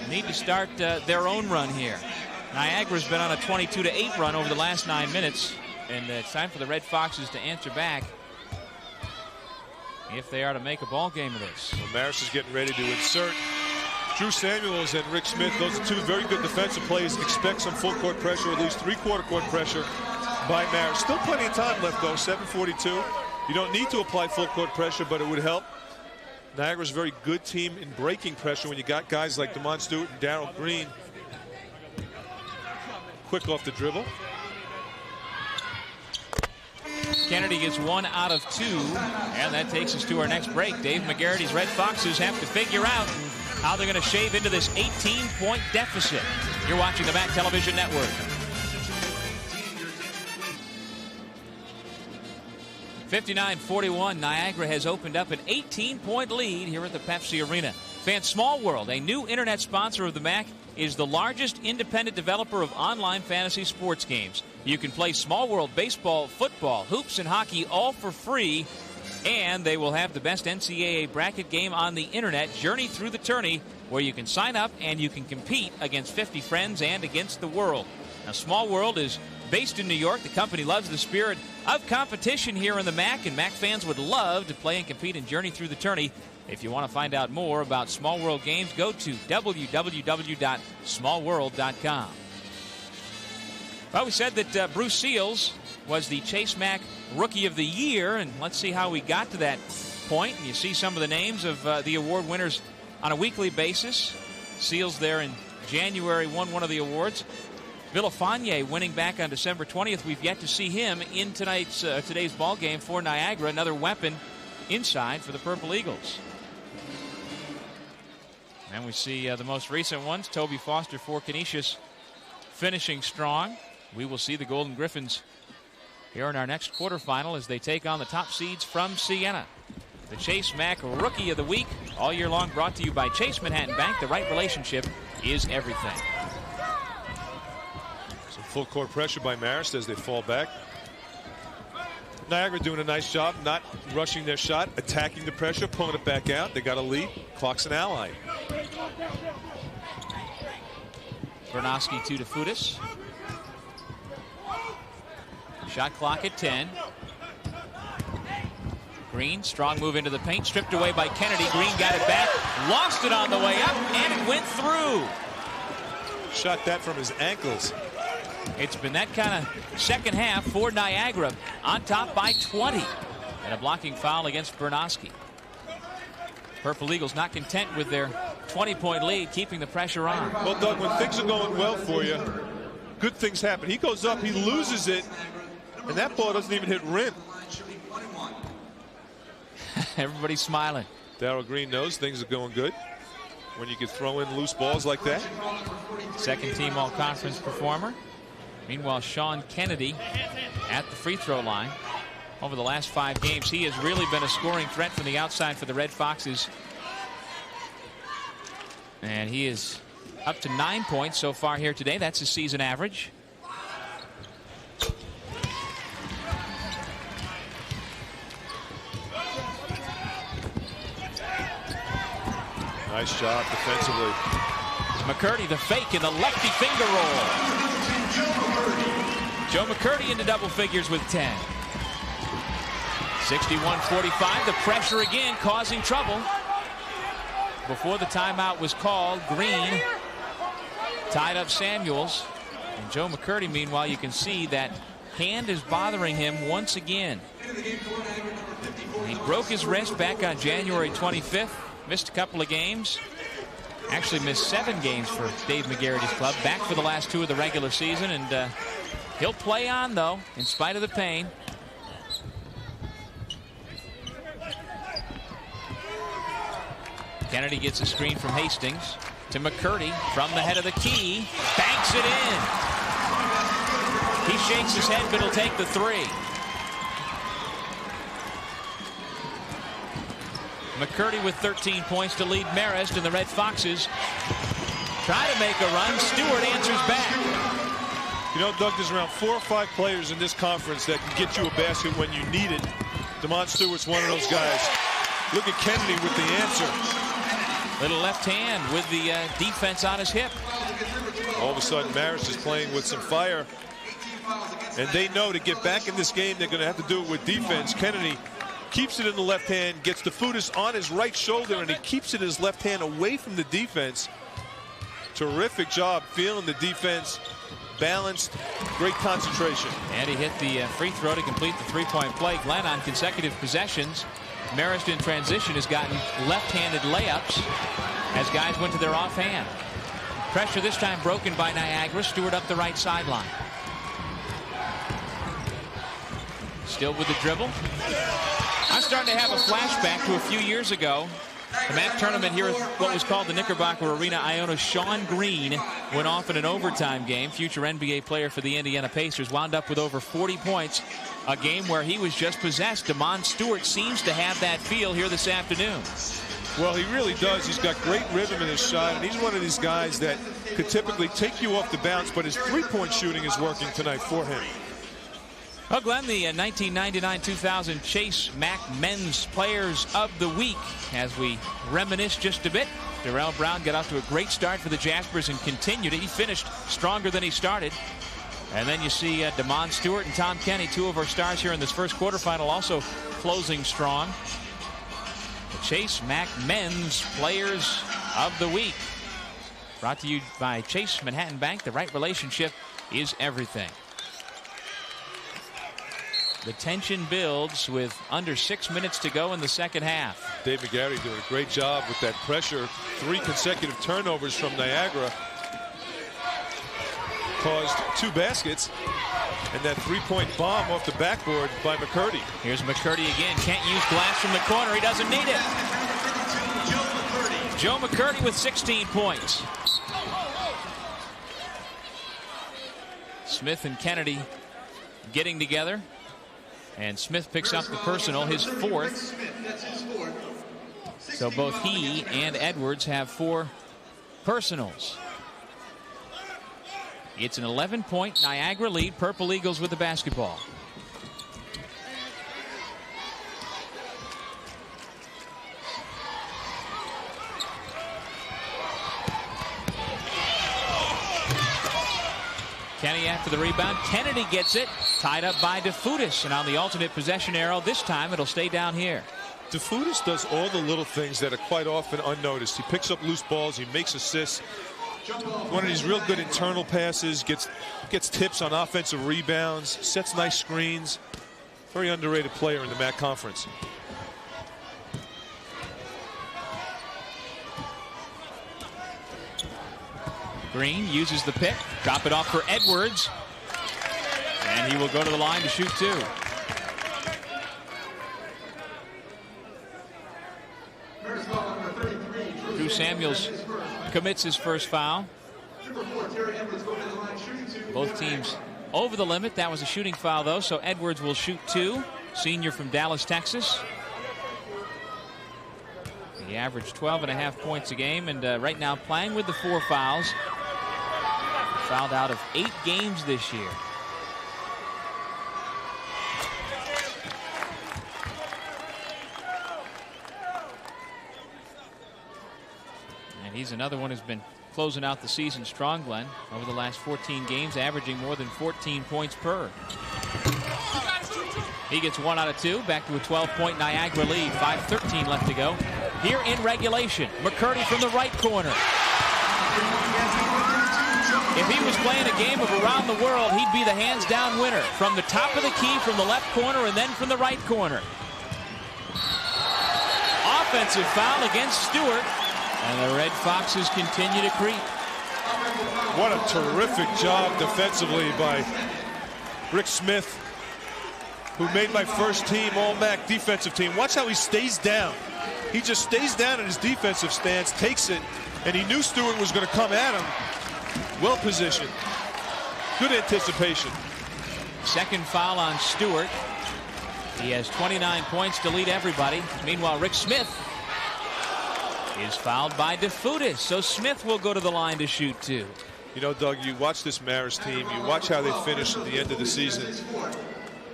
need to start their own run here. Niagara's been on a 22-8 run over the last 9 minutes, and it's time for the Red Foxes to answer back if they are to make a ball game of this. Well, Marist is getting ready to insert Drew Samuels and Rick Smith. Those are 2 very good defensive plays. Expect some full court pressure, at least 3/4 court pressure by Marist. Still plenty of time left, though. 7:42. You don't need to apply full court pressure, but it would help. Niagara's a very good team in breaking pressure when you got guys like Damon Stewart and Darryl Green. Quick off the dribble. Kennedy gets 1 out of 2, and that takes us to our next break. Dave McGarrity's Red Foxes have to figure out how they're going to shave into this 18-point deficit. You're watching the MAAC Television Network. 59-41, Niagara has opened up an 18-point lead here at the Pepsi Arena. Fan Small World, a new internet sponsor of the MAAC, is the largest independent developer of online fantasy sports games. You can play Small World baseball, football, hoops, and hockey all for free. And they will have the best NCAA bracket game on the internet, Journey Through the Tourney, where you can sign up and you can compete against 50 friends and against the world. Now, Small World is based in New York. The company loves the spirit of competition here in the MAAC, and MAAC fans would love to play and compete in Journey Through the Tourney. If you want to find out more about Small World games, go to www.smallworld.com. Well, we said that Bruce Seals was the Chase MAAC Rookie of the Year, and let's see how we got to that point. You see some of the names of the award winners on a weekly basis. Seals there in January won one of the awards. Villafane winning back on December 20th. We've yet to see him in today's ball game for Niagara. Another weapon inside for the Purple Eagles. And we see the most recent ones. Toby Foster for Canisius finishing strong. We will see the Golden Griffins here in our next quarterfinal as they take on the top seeds from Siena. The Chase MAAC Rookie of the Week all year long, brought to you by Chase Manhattan Bank. The right relationship is everything. Some full court pressure by Marist as they fall back. Niagara doing a nice job not rushing their shot, attacking the pressure, pulling it back out. They got a lead. Clock's an ally. Bernowski to DeFutis. Shot clock at 10. Green, strong move into the paint, stripped away by Kennedy. Green got it back, lost it on the way up, and it went through. Shot that from his ankles. It's been that kind of second half for Niagara, on top by 20. And a blocking foul against Bernowski. Purple Eagles not content with their 20-point lead, keeping the pressure on. Well, Doug, when things are going well for you, good things happen. He goes up, he loses it, and that ball doesn't even hit rim. Everybody's smiling. Darryl Green knows things are going good when you can throw in loose balls like that. Second team all-conference performer. Meanwhile, Sean Kennedy at the free throw line. Over the last 5 games, he has really been a scoring threat from the outside for the Red Foxes. And he is up to 9 points so far here today. That's his season average. Nice job defensively. McCurdy, the fake and the lefty finger roll. Joe McCurdy into double figures with 10. 61-45, the pressure again causing trouble. Before the timeout was called, Green tied up Samuels. And Joe McCurdy, meanwhile, you can see that hand is bothering him once again. He broke his wrist back on January 25th. Missed a couple of games. Actually missed 7 games for Dave McGarrity's club. Back for the last 2 of the regular season. And he'll play on, though, in spite of the pain. Kennedy gets a screen from Hastings to McCurdy from the head of the key. Banks it in. He shakes his head, but he'll take the 3. McCurdy with 13 points to lead Marist, and the Red Foxes try to make a run. Stewart answers back. You know, Doug, there's around 4 or 5 players in this conference that can get you a basket when you need it. DeMond Stewart's one of those guys. Look at Kennedy with the answer. Little left hand with the defense on his hip. All of a sudden, Marist is playing with some fire. And they know to get back in this game, they're going to have to do it with defense. Kennedy keeps it in the left hand, gets DeFutis on his right shoulder, and he keeps it in his left hand away from the defense. Terrific job feeling the defense, balanced, great concentration. And he hit the free throw to complete the 3-point play. Glenn, on consecutive possessions, Marist in transition has gotten left-handed layups as guys went to their offhand. Pressure this time broken by Niagara. Stewart up the right sideline. Still with the dribble. I'm starting to have a flashback to a few years ago. The MAAC tournament here at what was called the Knickerbocker Arena. Iona Sean Green went off in an overtime game. Future NBA player for the Indiana Pacers. Wound up with over 40 points. A game where he was just possessed. DeMond Stewart seems to have that feel here this afternoon. Well, he really does. He's got great rhythm in his shot, and he's one of these guys that could typically take you off the bounce, but his 3-point shooting is working tonight for him. Well, Glenn, the 1999-2000 Chase MAAC Men's Players of the Week. As we reminisce just a bit, Darrell Brown got off to a great start for the Jaspers and continued it. He finished stronger than he started. And then you see DeMond Stewart and Tom Kenny, 2 of our stars here in this first quarterfinal, also closing strong. The Chase MAAC Men's Players of the Week. Brought to you by Chase Manhattan Bank. The right relationship is everything. The tension builds with under 6 minutes to go in the second half. Dave McGarry doing a great job with that pressure. 3 consecutive turnovers from Niagara caused 2 baskets, and that 3-point bomb off the backboard by McCurdy. Here's McCurdy again. Can't use glass from the corner. He doesn't need it. Joe McCurdy with 16 points. Smith and Kennedy getting together. And Smith picks up the personal, his 4th. So both he and Edwards have 4 personals. It's an 11-point Niagara lead. Purple Eagles with the basketball. McCarty after the rebound. Kennedy gets it. Tied up by DeFutis. And on the alternate possession arrow, this time it'll stay down here. DeFutis does all the little things that are quite often unnoticed. He picks up loose balls. He makes assists. One of these real good internal passes. Gets tips on offensive rebounds. Sets nice screens. Very underrated player in the MAAC conference. Green uses the pick. Drop it off for Edwards. And he will go to the line to shoot 2. Drew Samuels commits his first foul. Both teams over the limit. That was a shooting foul, though, so Edwards will shoot 2. Senior from Dallas, Texas. He averaged 12.5 points a game, and right now playing with the 4 fouls. Fouled out of 8 games this year. And he's another one who's been closing out the season strong, Glenn. Over the last 14 games, averaging more than 14 points per. He gets 1 out of 2. Back to a 12-point Niagara lead. 5:13 left to go. Here in regulation, McCarty from the right corner. If he was playing a game of around the world, he'd be the hands-down winner. From the top of the key, from the left corner, and then from the right corner. Offensive foul against Stewart. And the Red Foxes continue to creep. What a terrific job defensively by Rick Smith, who made my first team All-MAAC defensive team. Watch how he stays down. He just stays down in his defensive stance, takes it, and he knew Stewart was going to come at him. Well positioned. Good anticipation. Second foul on Stewart. He has 29 points to lead everybody. Meanwhile, Rick Smith is fouled by DeFutis. So Smith will go to the line to shoot 2. You know, Doug, you watch this Marist team. You watch how they finish at the end of the season.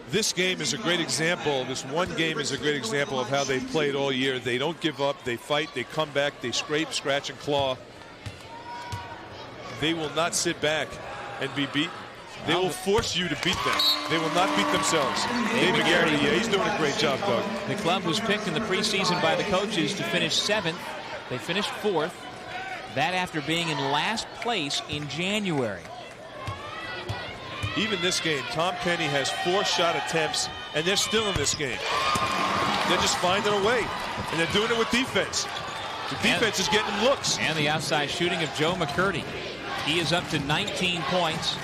This game is a great example. This one game is a great example of how they played all year. They don't give up. They fight. They come back. They scrape, scratch, and claw. They will not sit back and be beaten. They will force you to beat them. They will not beat themselves. Dave McGarity, yeah, he's doing a great job, Doug. The club was picked in the preseason by the coaches to finish 7th. They finished 4th. That after being in last place in January. Even this game, Tom Kenny has 4 shot attempts, and they're still in this game. They're just finding a way, and they're doing it with defense. The defense is getting looks. And the outside shooting of Joe McCarty. He is up to 19 points.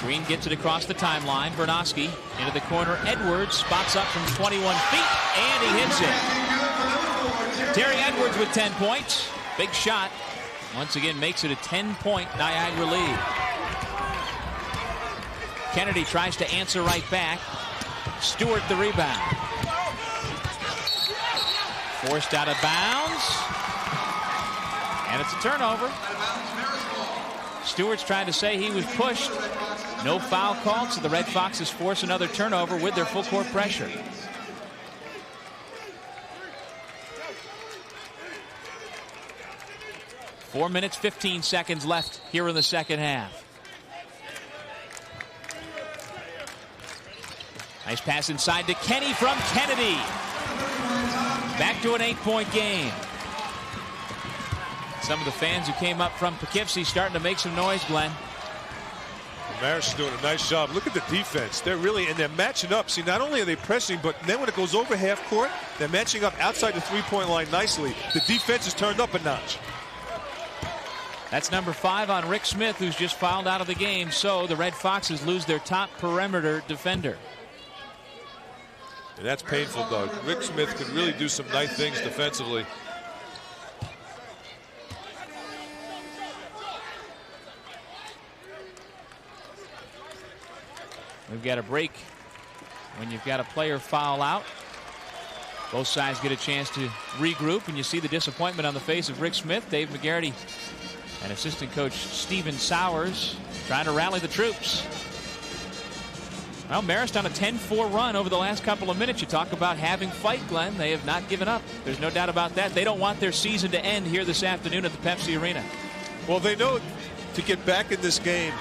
Green gets it across the timeline. Vernosky into the corner. Edwards spots up from 21 feet, and he hits it. Terry Edwards with 10 points. Big shot. Once again makes it a 10-point Niagara lead. Kennedy tries to answer right back. Stewart the rebound. Forced out of bounds. And it's a turnover. Stewart's trying to say he was pushed. No foul called, so the Red Foxes force another turnover with their full court pressure. Four minutes, 15 seconds left here in the second half. Nice pass inside to Kenny from Kennedy. Back to an 8-point game. Some of the fans who came up from Poughkeepsie starting to make some noise, Glenn. Marist is doing a nice job. Look at the defense. They're really, and they're matching up. See, not only are they pressing, but then when it goes over half court, they're matching up outside the three-point line nicely. The defense is turned up a notch. That's number 5 on Rick Smith, who's just fouled out of the game. So the Red Foxes lose their top perimeter defender. And that's painful, Doug. Rick Smith can really do some nice things defensively. We've got a break when you've got a player foul out. Both sides get a chance to regroup, and you see the disappointment on the face of Rick Smith. Dave McGarity and assistant coach Stephen Sowers trying to rally the troops. Well, Marist on a 10-4 run over the last couple of minutes. You talk about having fight, Glenn. They have not given up. There's no doubt about that. They don't want their season to end here this afternoon at the Pepsi Arena. Well, they know to get back in this game,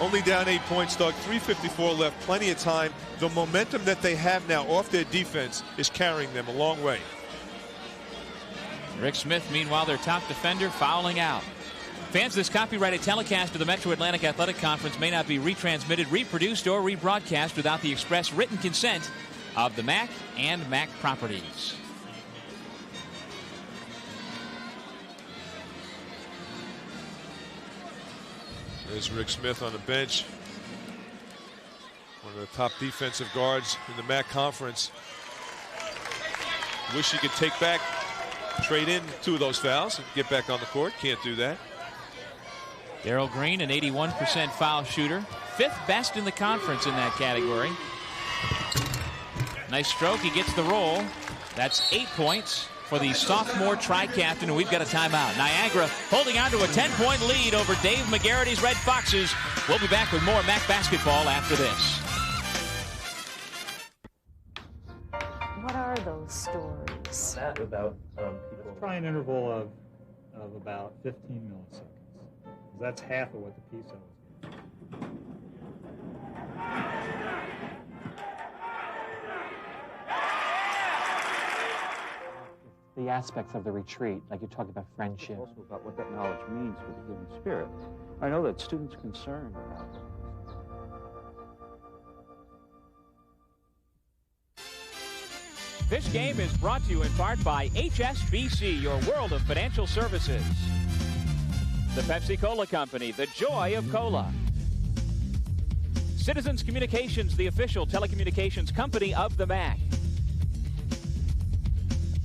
Only down 8 points, Doug. 3:54 left. Plenty of time. The momentum that they have now off their defense is carrying them a long way. Rick Smith, meanwhile, their top defender, fouling out. Fans, this copyrighted telecast of the Metro Atlantic Athletic Conference may not be retransmitted, reproduced, or rebroadcast without the express written consent of the MAAC and MAAC properties. There's Rick Smith on the bench. One of the top defensive guards in the MAAC conference. Wish he could take back, trade in 2 of those fouls and get back on the court. Can't do that. Darryl Green, an 81% foul shooter. 5th best in the conference in that category. Nice stroke. He gets the roll. That's 8 points for the sophomore tri-captain, and we've got a timeout. Niagara holding on to a 10-point lead over Dave McGarrity's Red Foxes. We'll be back with more MAAC basketball after this. What are those stories? About people. Try an interval of about 15 milliseconds. That's half of what the PISA was. The aspects of the retreat, like you talk about friendship. Also about what that knowledge means for the human spirit. I know that students are concerned about it. This game is brought to you in part by HSBC, your world of financial services. The Pepsi-Cola Company, the joy of cola. Citizens Communications, the official telecommunications company of the MAAC.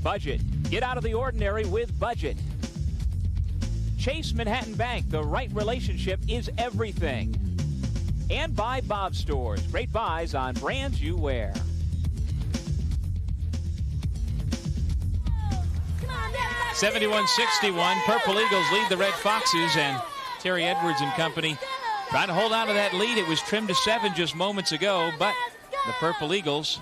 Budget. Get out of the ordinary with Budget. Chase Manhattan Bank, the right relationship is everything. And by Bob Stores, great buys on brands you wear. on, 71-61, Purple Eagles lead the Red Foxes, and Terry Edwards and company trying to hold on to that lead. It was trimmed to 7 just moments ago, but the Purple Eagles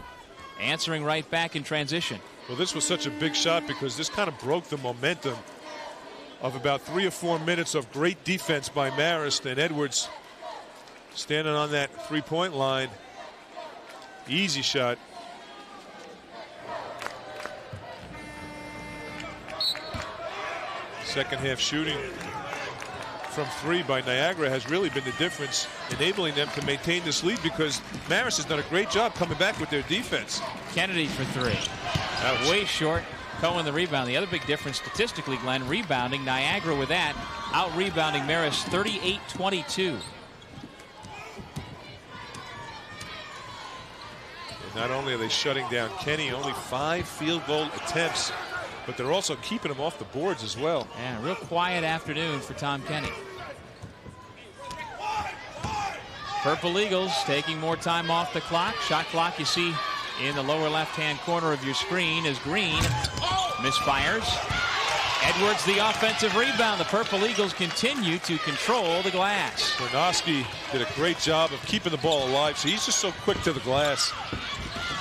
answering right back in transition. Well, this was such a big shot because this kind of broke the momentum of about 3 or 4 minutes of great defense by Marist, and Edwards standing on that three-point line. Easy shot. Second half shooting from 3 by Niagara has really been the difference, enabling them to maintain this lead because Marist has done a great job coming back with their defense. Kennedy for 3. Way short. Cohen the rebound. The other big difference statistically, Glenn, rebounding. Niagara with that, out-rebounding Marist 38-22. Not only are they shutting down Kenny, only 5 field goal attempts, but they're also keeping him off the boards as well. Yeah, real quiet afternoon for Tom Kenny. Purple Eagles taking more time off the clock. Shot clock you see in the lower left-hand corner of your screen as Green misfires. Edwards the offensive rebound. The Purple Eagles continue to control the glass. Bernoski did a great job of keeping the ball alive, so he's just so quick to the glass.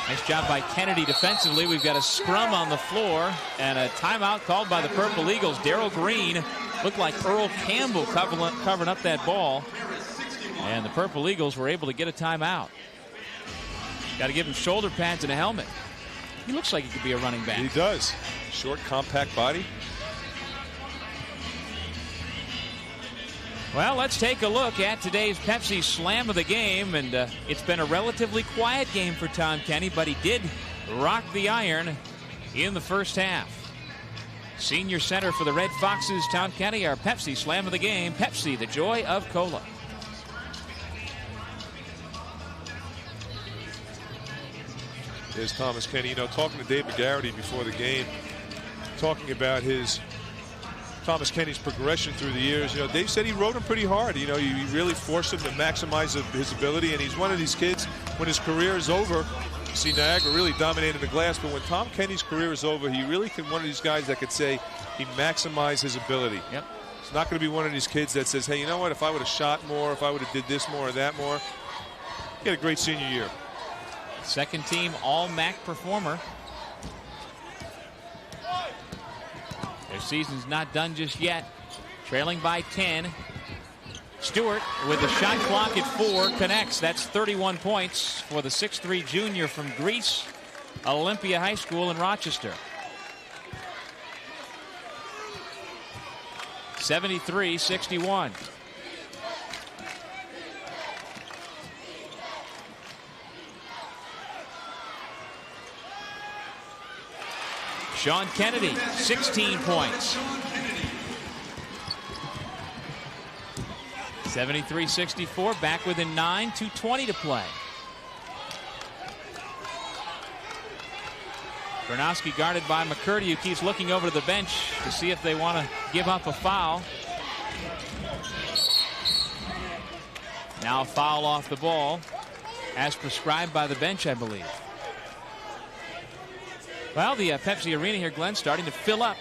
Nice job by Kennedy defensively. We've got a scrum on the floor and a timeout called by the Purple Eagles. Darryl Green looked like Earl Campbell covering up that ball. And the Purple Eagles were able to get a timeout. Got to give him shoulder pads and a helmet. He looks like he could be a running back. He does. Short, compact body. Well, let's take a look at today's Pepsi Slam of the game, and it's been a relatively quiet game for Tom Kenny, but he did rock the iron in the first half. Senior center for the Red Foxes, Tom Kenny, our Pepsi Slam of the game. Pepsi, the joy of cola. There's Thomas Kenny. You know, talking to Dave McGarity before the game, talking about Thomas Kenny's progression through the years. You know, Dave said he rode him pretty hard. You know, he really forced him to maximize his ability, and he's one of these kids, when his career is over, you see Niagara really dominating the glass, but when Tom Kenny's career is over, he really can one of these guys that could say he maximized his ability. Yep. It's not going to be one of these kids that says, hey, you know what, if I would have shot more, if I would have did this more or that more. He had a great senior year. Second team All-MAAC performer. Their season's not done just yet. Trailing by 10. Stewart with the shot clock at 4 connects. That's 31 points for the 6'3" junior from Greece, Olympia High School in Rochester. 73-61. Sean Kennedy, 16 points. 73-64, back within 9, 2:20 to play. Bernowski guarded by McCurdy, who keeps looking over to the bench to see if they want to give up a foul. Now a foul off the ball, as prescribed by the bench, I believe. Well, the Pepsi Arena here, Glenn, starting to fill up.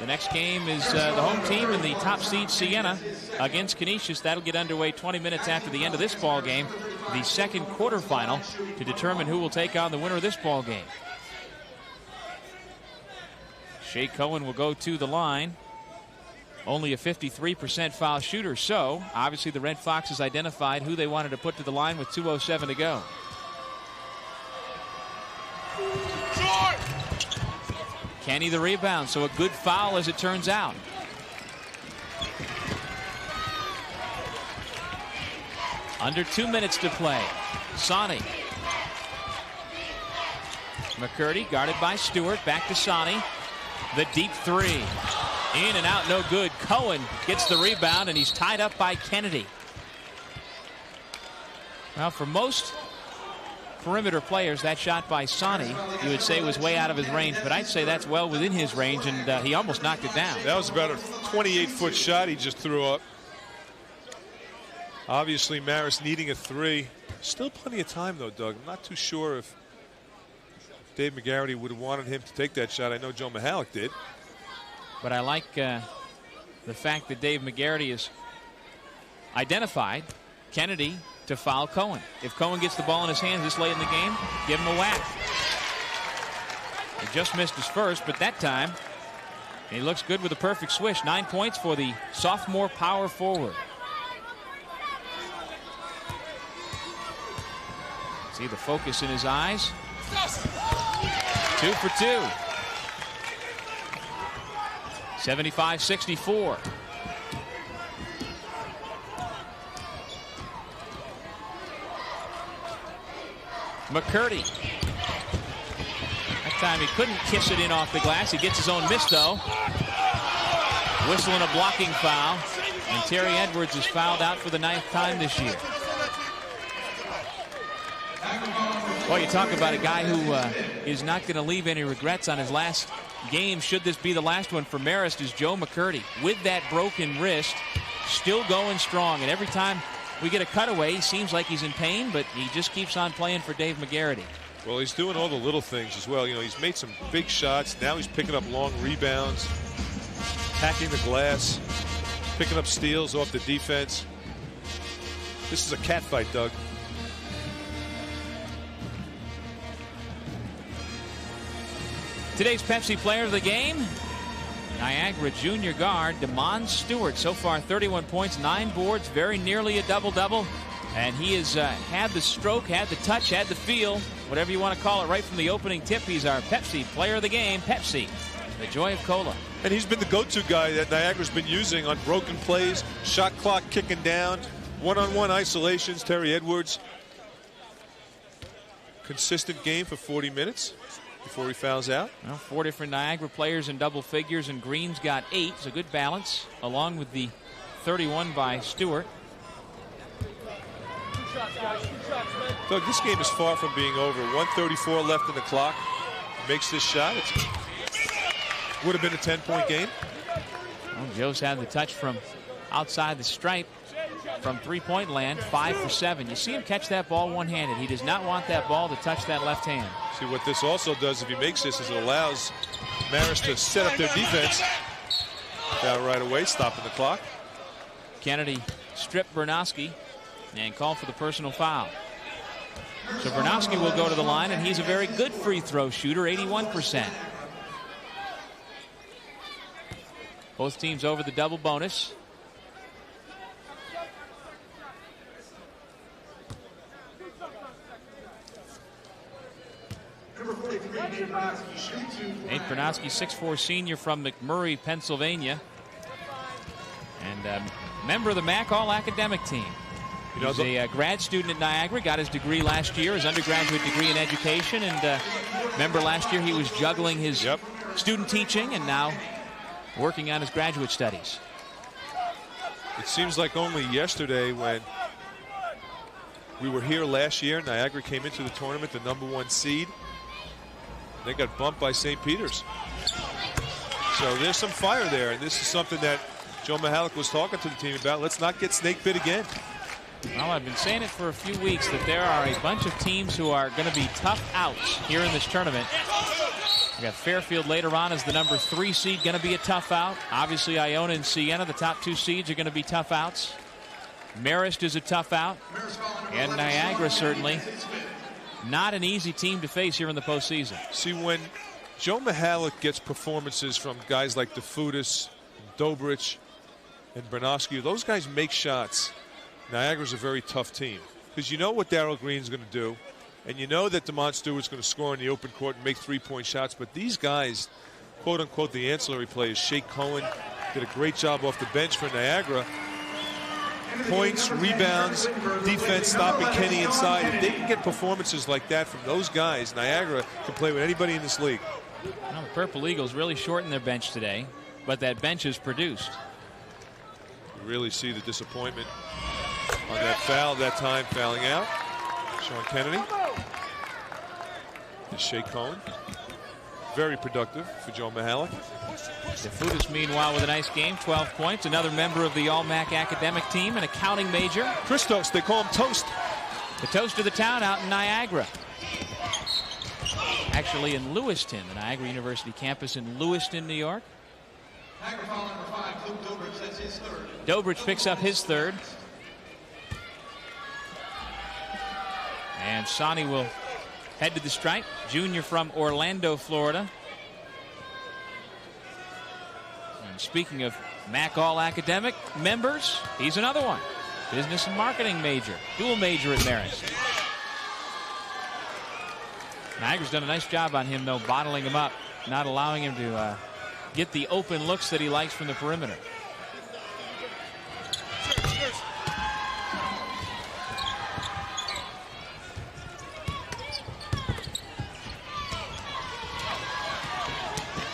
The next game is the home team in the top seed Siena against Canisius. That'll get underway 20 minutes after the end of this ball game. The second quarterfinal to determine who will take on the winner of this ball game. Shea Cohen will go to the line. Only a 53% foul shooter, so obviously the Red Foxes identified who they wanted to put to the line with 2:07 to go. Kenny the rebound, so a good foul as it turns out. Under 2 minutes to play. Sonny. McCurdy guarded by Stewart. Back to Sonny. The deep three. In and out, no good. Cohen gets the rebound, and he's tied up by Kennedy. Well, for most perimeter players, that shot by Sonny, you would say was way out of his range, but I'd say that's well within his range, and he almost knocked it down. That was about a 28-foot shot he just threw up. Obviously, Marist needing a 3. Still plenty of time, though, Doug. I'm not too sure if Dave McGarity would have wanted him to take that shot. I know Joe Mahalik did. But I like the fact that Dave McGarity has identified Kennedy to foul Cohen. If Cohen gets the ball in his hands this late in the game, give him a whack. He just missed his first, but that time he looks good with a perfect swish. 9 points for the sophomore power forward. See the focus in his eyes. 2 for 2. 75-64. McCurdy. That time he couldn't kiss it in off the glass. He gets his own miss, though. Whistle and a blocking foul. And Terry Edwards is fouled out for the 9th time this year. Well, you talk about a guy who is not going to leave any regrets on his last game, should this be the last one for Marist, is Joe McCurdy. With that broken wrist, still going strong. And every time we get a cutaway, he seems like he's in pain, but he just keeps on playing for Dave McGarity. Well, he's doing all the little things as well. You know, he's made some big shots. Now he's picking up long rebounds, attacking the glass, picking up steals off the defense. This is a cat fight, Doug. Today's Pepsi player of the game, Niagara junior guard DeMond Stewart. So far 31 points, 9 boards, very nearly a double-double. And he has had the stroke, had the touch, had the feel, whatever you want to call it, right from the opening tip. He's our Pepsi player of the game. Pepsi, the joy of cola. And he's been the go-to guy that Niagara's been using on broken plays, shot clock kicking down, one-on-one isolations. Terry Edwards. Consistent game for 40 minutes. Before he fouls out. Well, 4 different Niagara players in double figures, and Green's got 8. It's a good balance, along with the 31 by Stewart. Doug, this game is far from being over. 1:34 left in the clock. Makes this shot. It would have been a 10-point game. Well, Joe's had the touch from outside the stripe from three-point land, 5 for 7. You see him catch that ball one-handed. He does not want that ball to touch that left hand. See, what this also does, if he makes this, is it allows Marist to set up their defense. Foul right away, stopping the clock. Kennedy stripped Bernowski and called for the personal foul. So Bernowski will go to the line, and he's a very good free throw shooter, 81%. Both teams over the double bonus. Nate Bernowski, 6'4" senior from McMurray, Pennsylvania, and member of the MAAC All-Academic team. He's a grad student at Niagara, got his degree last year, his undergraduate degree in education, and remember last year he was juggling his student teaching and now working on his graduate studies. It seems like only yesterday when we were here last year, Niagara came into the tournament the #1 seed. They got bumped by St. Peter's. So there's some fire there, and this is something that Joe Mihalik was talking to the team about. Let's not get snake bit again. Well, I've been saying it for a few weeks that there are a bunch of teams who are going to be tough outs here in this tournament. We got Fairfield later on as the #3 seed, going to be a tough out. Obviously, Iona and Siena, the top 2 seeds, are going to be tough outs. Marist is a tough out, and Niagara certainly not an easy team to face here in the postseason. See, when Joe Mihalik gets performances from guys like DeFutis, Dobrich, and Bernowski, those guys make shots. Niagara's a very tough team because you know what Darryl Green's going to do, and you know that DeMont Stewart's going to score in the open court and make 3-point shots. But these guys, quote unquote, the ancillary players, Shea Cohen did a great job off the bench for Niagara. Points, rebounds, defense, stopping Kenny inside. If they can get performances like that from those guys, Niagara can play with anybody in this league. Well, the Purple Eagles really shortened their bench today, but that bench is produced. You really see the disappointment on that foul, that time fouling out. Sean Kennedy. And Shea Cohen. Very productive for Joe Mihalik. DeFutis, meanwhile, with a nice game, 12 points. Another member of the All-MAAC academic team, an accounting major. Christos, they call him Toast. The toast of the town out in Niagara. Actually in Lewiston, the Niagara University campus in Lewiston, New York. Dobrich picks up his third. And Sonny will head to the stripe. Junior from Orlando, Florida. And speaking of MAAC All-Academic members, he's another one. Business and marketing major. Dual major at Marist. Niagara's done a nice job on him, though, bottling him up, not allowing him to get the open looks that he likes from the perimeter.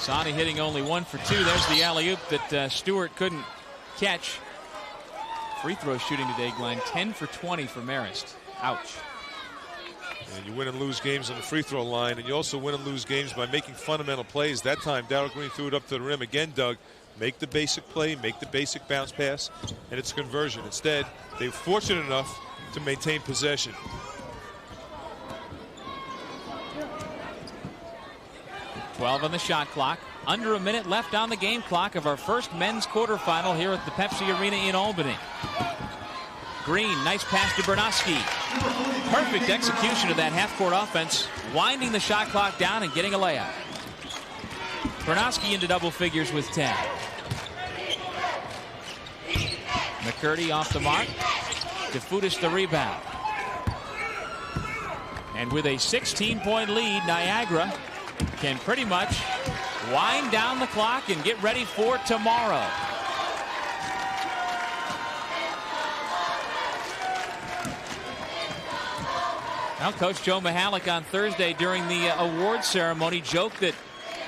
Sonny hitting only 1 for 2. There's the alley-oop that Stewart couldn't catch. Free throw shooting today, Glenn, 10 for 20 for Marist. Ouch. And you win and lose games on the free throw line, and you also win and lose games by making fundamental plays. That time, Darryl Green threw it up to the rim again, Doug. Make the basic play, make the basic bounce pass, and it's conversion. Instead, they were fortunate enough to maintain possession. .12 on the shot clock. Under a minute left on the game clock of our first men's quarterfinal here at the Pepsi Arena in Albany. Green, nice pass to Bernowski. Perfect execution of that half-court offense, winding the shot clock down and getting a layup. Bernowski into double figures with 10. McCurdy off the mark. DeFutis the rebound. And with a 16-point lead, Niagara can pretty much wind down the clock and get ready for tomorrow. Well, Coach Joe Mihalik on Thursday during the awards ceremony joked that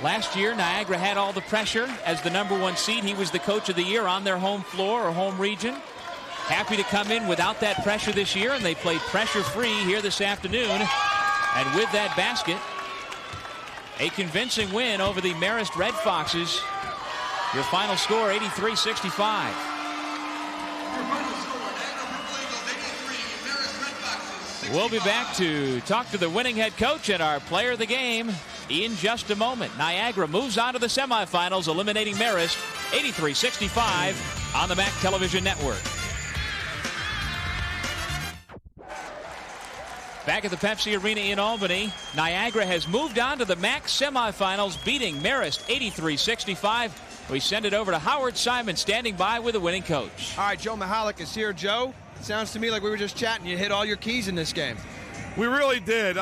last year Niagara had all the pressure as the #1 seed. He was the coach of the year on their home floor or home region. Happy to come in without that pressure this year, and they played pressure-free here this afternoon. And with that basket, a convincing win over the Marist Red Foxes. Your final score, 83-65. We'll be back to talk to the winning head coach and our player of the game in just a moment. Niagara moves on to the semifinals, eliminating Marist 83-65 on the MAAC Television Network. Back at the Pepsi Arena in Albany, Niagara has moved on to the MAAC semifinals, beating Marist 83-65. We send it over to Howard Simon, standing by with the winning coach. All right, Joe Mihalik is here. Joe, it sounds to me like we were just chatting. You hit all your keys in this game. We really did.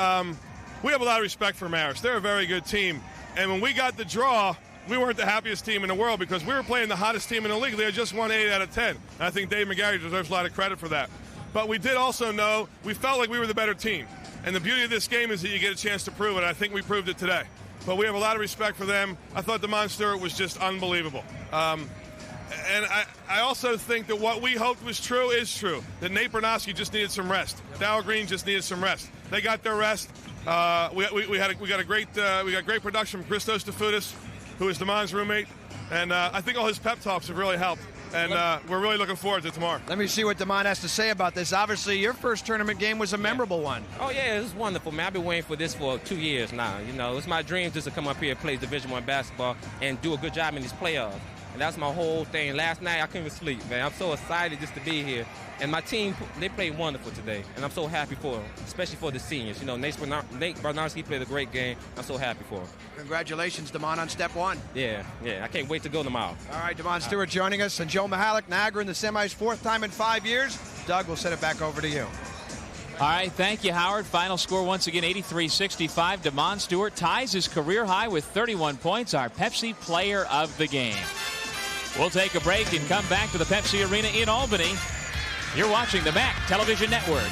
we have a lot of respect for Marist. They're a very good team. And when we got the draw, we weren't the happiest team in the world because we were playing the hottest team in the league. They had just won 8 out of 10. And I think Dave McGarry deserves a lot of credit for that. But we did also know we felt like we were the better team. And the beauty of this game is that you get a chance to prove it. I think we proved it today. But we have a lot of respect for them. I thought DeMond Stewart was just unbelievable. And I also think that what we hoped was true is true, that Nate Bernowski just needed some rest. Darryl Green just needed some rest. They got their rest. We got great production from Christos DeFoutis, who is DeMond's roommate. And I think all his pep talks have really helped. And we're really looking forward to tomorrow. Let me see what DeMond has to say about this. Obviously, your first tournament game was a memorable one. Oh, yeah, it was wonderful, man. I've been waiting for this for 2 years now. You know, it's my dream just to come up here and play Division I basketball and do a good job in these playoffs. And that's my whole thing. Last night, I couldn't even sleep, man. I'm so excited just to be here. And my team, they played wonderful today. And I'm so happy for them, especially for the seniors. You know, Nate Bernowski played a great game. I'm so happy for him. Congratulations, DeMond, on step one. Yeah. I can't wait to go tomorrow. All right, DeMond Stewart joining us, and Joe Mahalik, Niagara in the semis, 4th time in 5 years. Doug, we'll send it back over to you. All right, thank you, Howard. Final score once again, 83-65. DeMond Stewart ties his career high with 31 points, our Pepsi Player of the Game. We'll take a break and come back to the Pepsi Arena in Albany. You're watching the MAAC Television Network.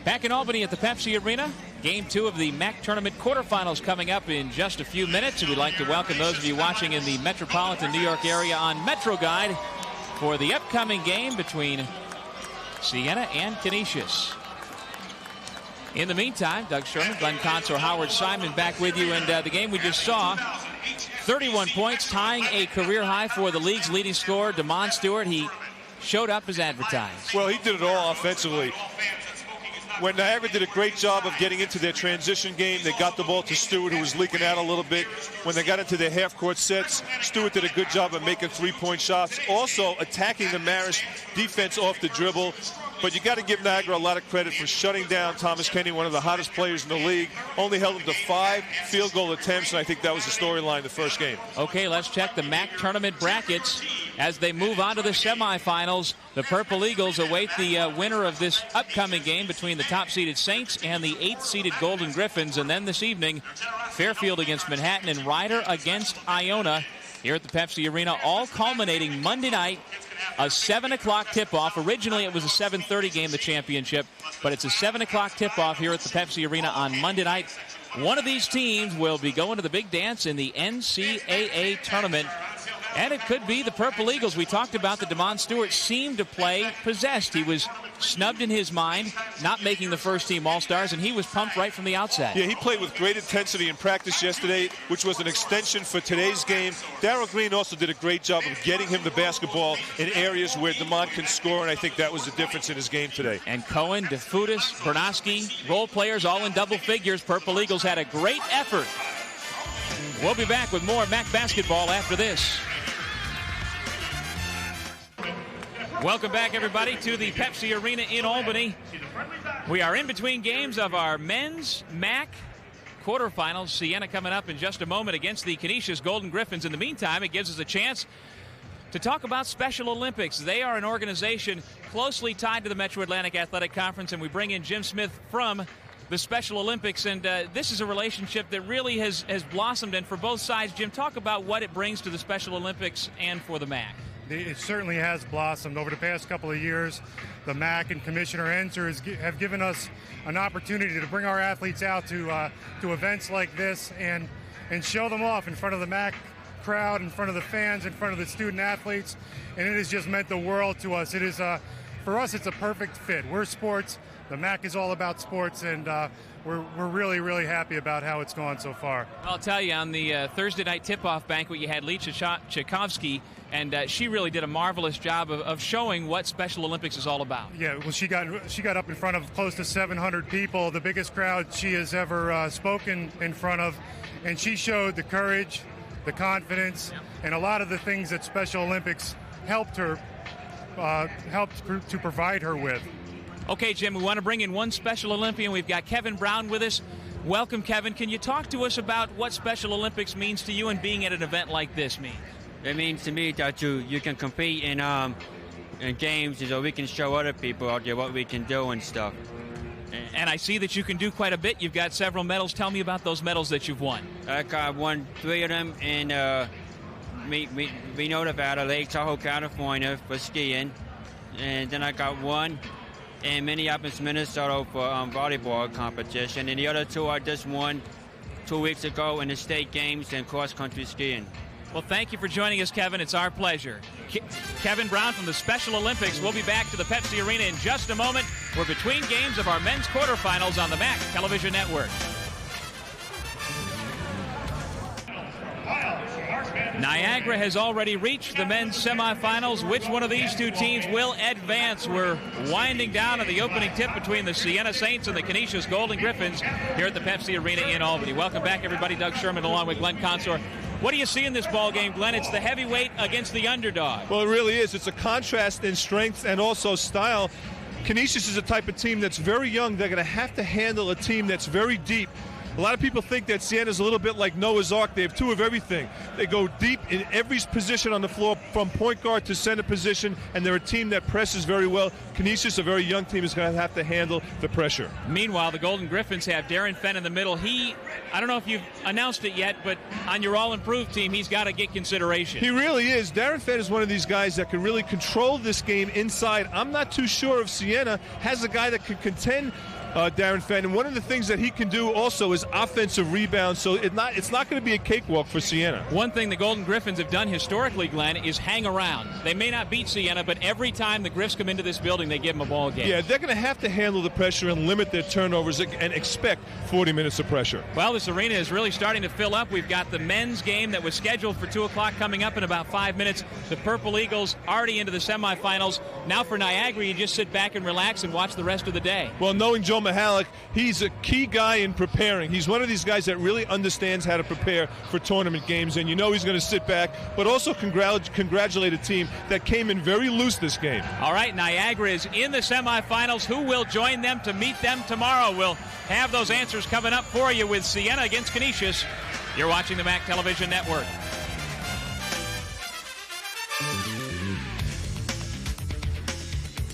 Back in Albany at the Pepsi Arena, Game 2 of the MAAC Tournament quarterfinals coming up in just a few minutes. And we'd like to welcome those of you watching in the metropolitan New York area on Metro Guide for the upcoming game between Siena and Canisius. In the meantime, Doug Sherman, Glenn Consor, Howard Simon back with you. And the game we just saw, 31 points, tying a career high for the league's leading scorer, DeMond Stewart. He showed up as advertised. Well, he did it all offensively. When Niagara did a great job of getting into their transition game, they got the ball to Stewart, who was leaking out a little bit. When they got into their half-court sets, Stewart did a good job of making three-point shots, also attacking the Marist defense off the dribble. But you got to give Niagara a lot of credit for shutting down Thomas Kenny, one of the hottest players in the league. Only held him to 5 field goal attempts, and I think that was the storyline the first game. Okay, let's check the MAAC tournament brackets as they move on to the semifinals. The Purple Eagles await the winner of this upcoming game between the top-seeded Saints and the 8th-seeded Golden Griffins. And then this evening, Fairfield against Manhattan and Ryder against Iona here at the Pepsi Arena, all culminating Monday night. A 7 o'clock tip-off. Originally, it was a 7:30 game, the championship, but it's a 7 o'clock tip-off here at the Pepsi Arena on Monday night. One of these teams will be going to the big dance in the NCAA tournament, and it could be the Purple Eagles. We talked about that DeMond Stewart seemed to play possessed. He was snubbed in his mind, not making the first-team All-Stars, and he was pumped right from the outset. Yeah, he played with great intensity in practice yesterday, which was an extension for today's game. Darryl Green also did a great job of getting him the basketball in areas where DeMond can score, and I think that was the difference in his game today. And Cohen, DeFoutis, Bernowski, role players all in double figures. Purple Eagles had a great effort. We'll be back with more MAAC basketball after this. Welcome back, everybody, to the Pepsi Arena in Albany. We are in between games of our men's MAAC quarterfinals. Siena coming up in just a moment against the Canisius Golden Griffins. In the meantime, it gives us a chance to talk about Special Olympics. They are an organization closely tied to the Metro Atlantic Athletic Conference, and we bring in Jim Smith from the Special Olympics. And this is a relationship that really has blossomed. And for both sides, Jim, talk about what it brings to the Special Olympics and for the MAAC. It certainly has blossomed over the past couple of years. The MAAC and Commissioner Enser have given us an opportunity to bring our athletes out to events like this and show them off in front of the MAAC crowd, in front of the fans, in front of the student athletes, and it has just meant the world to us. It is for us, it's a perfect fit. We're sports. The MAAC is all about sports, and we're really, really happy about how it's gone so far. I'll tell you, on the Thursday night tip-off banquet, you had Lee Tchaikovsky, and she really did a marvelous job of showing what Special Olympics is all about. Yeah, well, she got up in front of close to 700 people, the biggest crowd she has ever spoken in front of, and she showed the courage, the confidence, and a lot of the things that Special Olympics helped to provide her with. Okay, Jim, we want to bring in one Special Olympian. We've got Kevin Brown with us. Welcome, Kevin. Can you talk to us about what Special Olympics means to you and being at an event like this means? It means to me that you can compete in games so we can show other people out there what we can do and stuff. And I see that you can do quite a bit. You've got several medals. Tell me about those medals that you've won. I won 3 of them in Reno, Nevada, Lake Tahoe, California for skiing. And then I got 1 in Minneapolis, Minnesota for volleyball competition. And the other 2 I just won 2 weeks ago in the state games and cross-country skiing. Well, thank you for joining us, Kevin. It's our pleasure. Kevin Brown from the Special Olympics. We'll be back to the Pepsi Arena in just a moment. We're between games of our men's quarterfinals on the MAAC Television Network. Niagara has already reached the men's semifinals. Which one of these 2 teams will advance? We're winding down on the opening tip between the Siena Saints and the Canisius Golden Griffins here at the Pepsi Arena in Albany. Welcome back, everybody. Doug Sherman along with Glenn Consor. What do you see in this ball game, Glenn? It's the heavyweight against the underdog. Well, it really is. It's a contrast in strength and also style. Canisius is a type of team that's very young. They're going to have to handle a team that's very deep. A lot of people think that Siena's a little bit like Noah's Ark. They have 2 of everything. They go deep in every position on the floor, from point guard to center position, and they're a team that presses very well. Canisius, a very young team, is going to have to handle the pressure. Meanwhile, the Golden Griffins have Darren Fenn in the middle. I don't know if you've announced it yet, but on your all-improved team, he's got to get consideration. He really is. Darren Fenn is one of these guys that can really control this game inside. I'm not too sure if Siena has a guy that can contend Darren Fenn, and one of the things that he can do also is offensive rebounds, so it's not going to be a cakewalk for Siena. One thing the Golden Griffins have done historically, Glenn, is hang around. They may not beat Siena, but every time the Griffs come into this building, they give them a ball game. Yeah, they're going to have to handle the pressure and limit their turnovers and expect 40 minutes of pressure. Well, this arena is really starting to fill up. We've got the men's game that was scheduled for 2 o'clock coming up in about 5 minutes. The Purple Eagles already into the semifinals. Now for Niagara, you just sit back and relax and watch the rest of the day. Well, knowing Joe Mihalik, he's a key guy in preparing. He's one of these guys that really understands how to prepare for tournament games, and you know he's going to sit back, but also congratulate a team that came in very loose this game. All right, Niagara is in the semifinals. Who will join them to meet them tomorrow? We'll have those answers coming up for you with Siena against Canisius. You're watching the MAAC Television Network.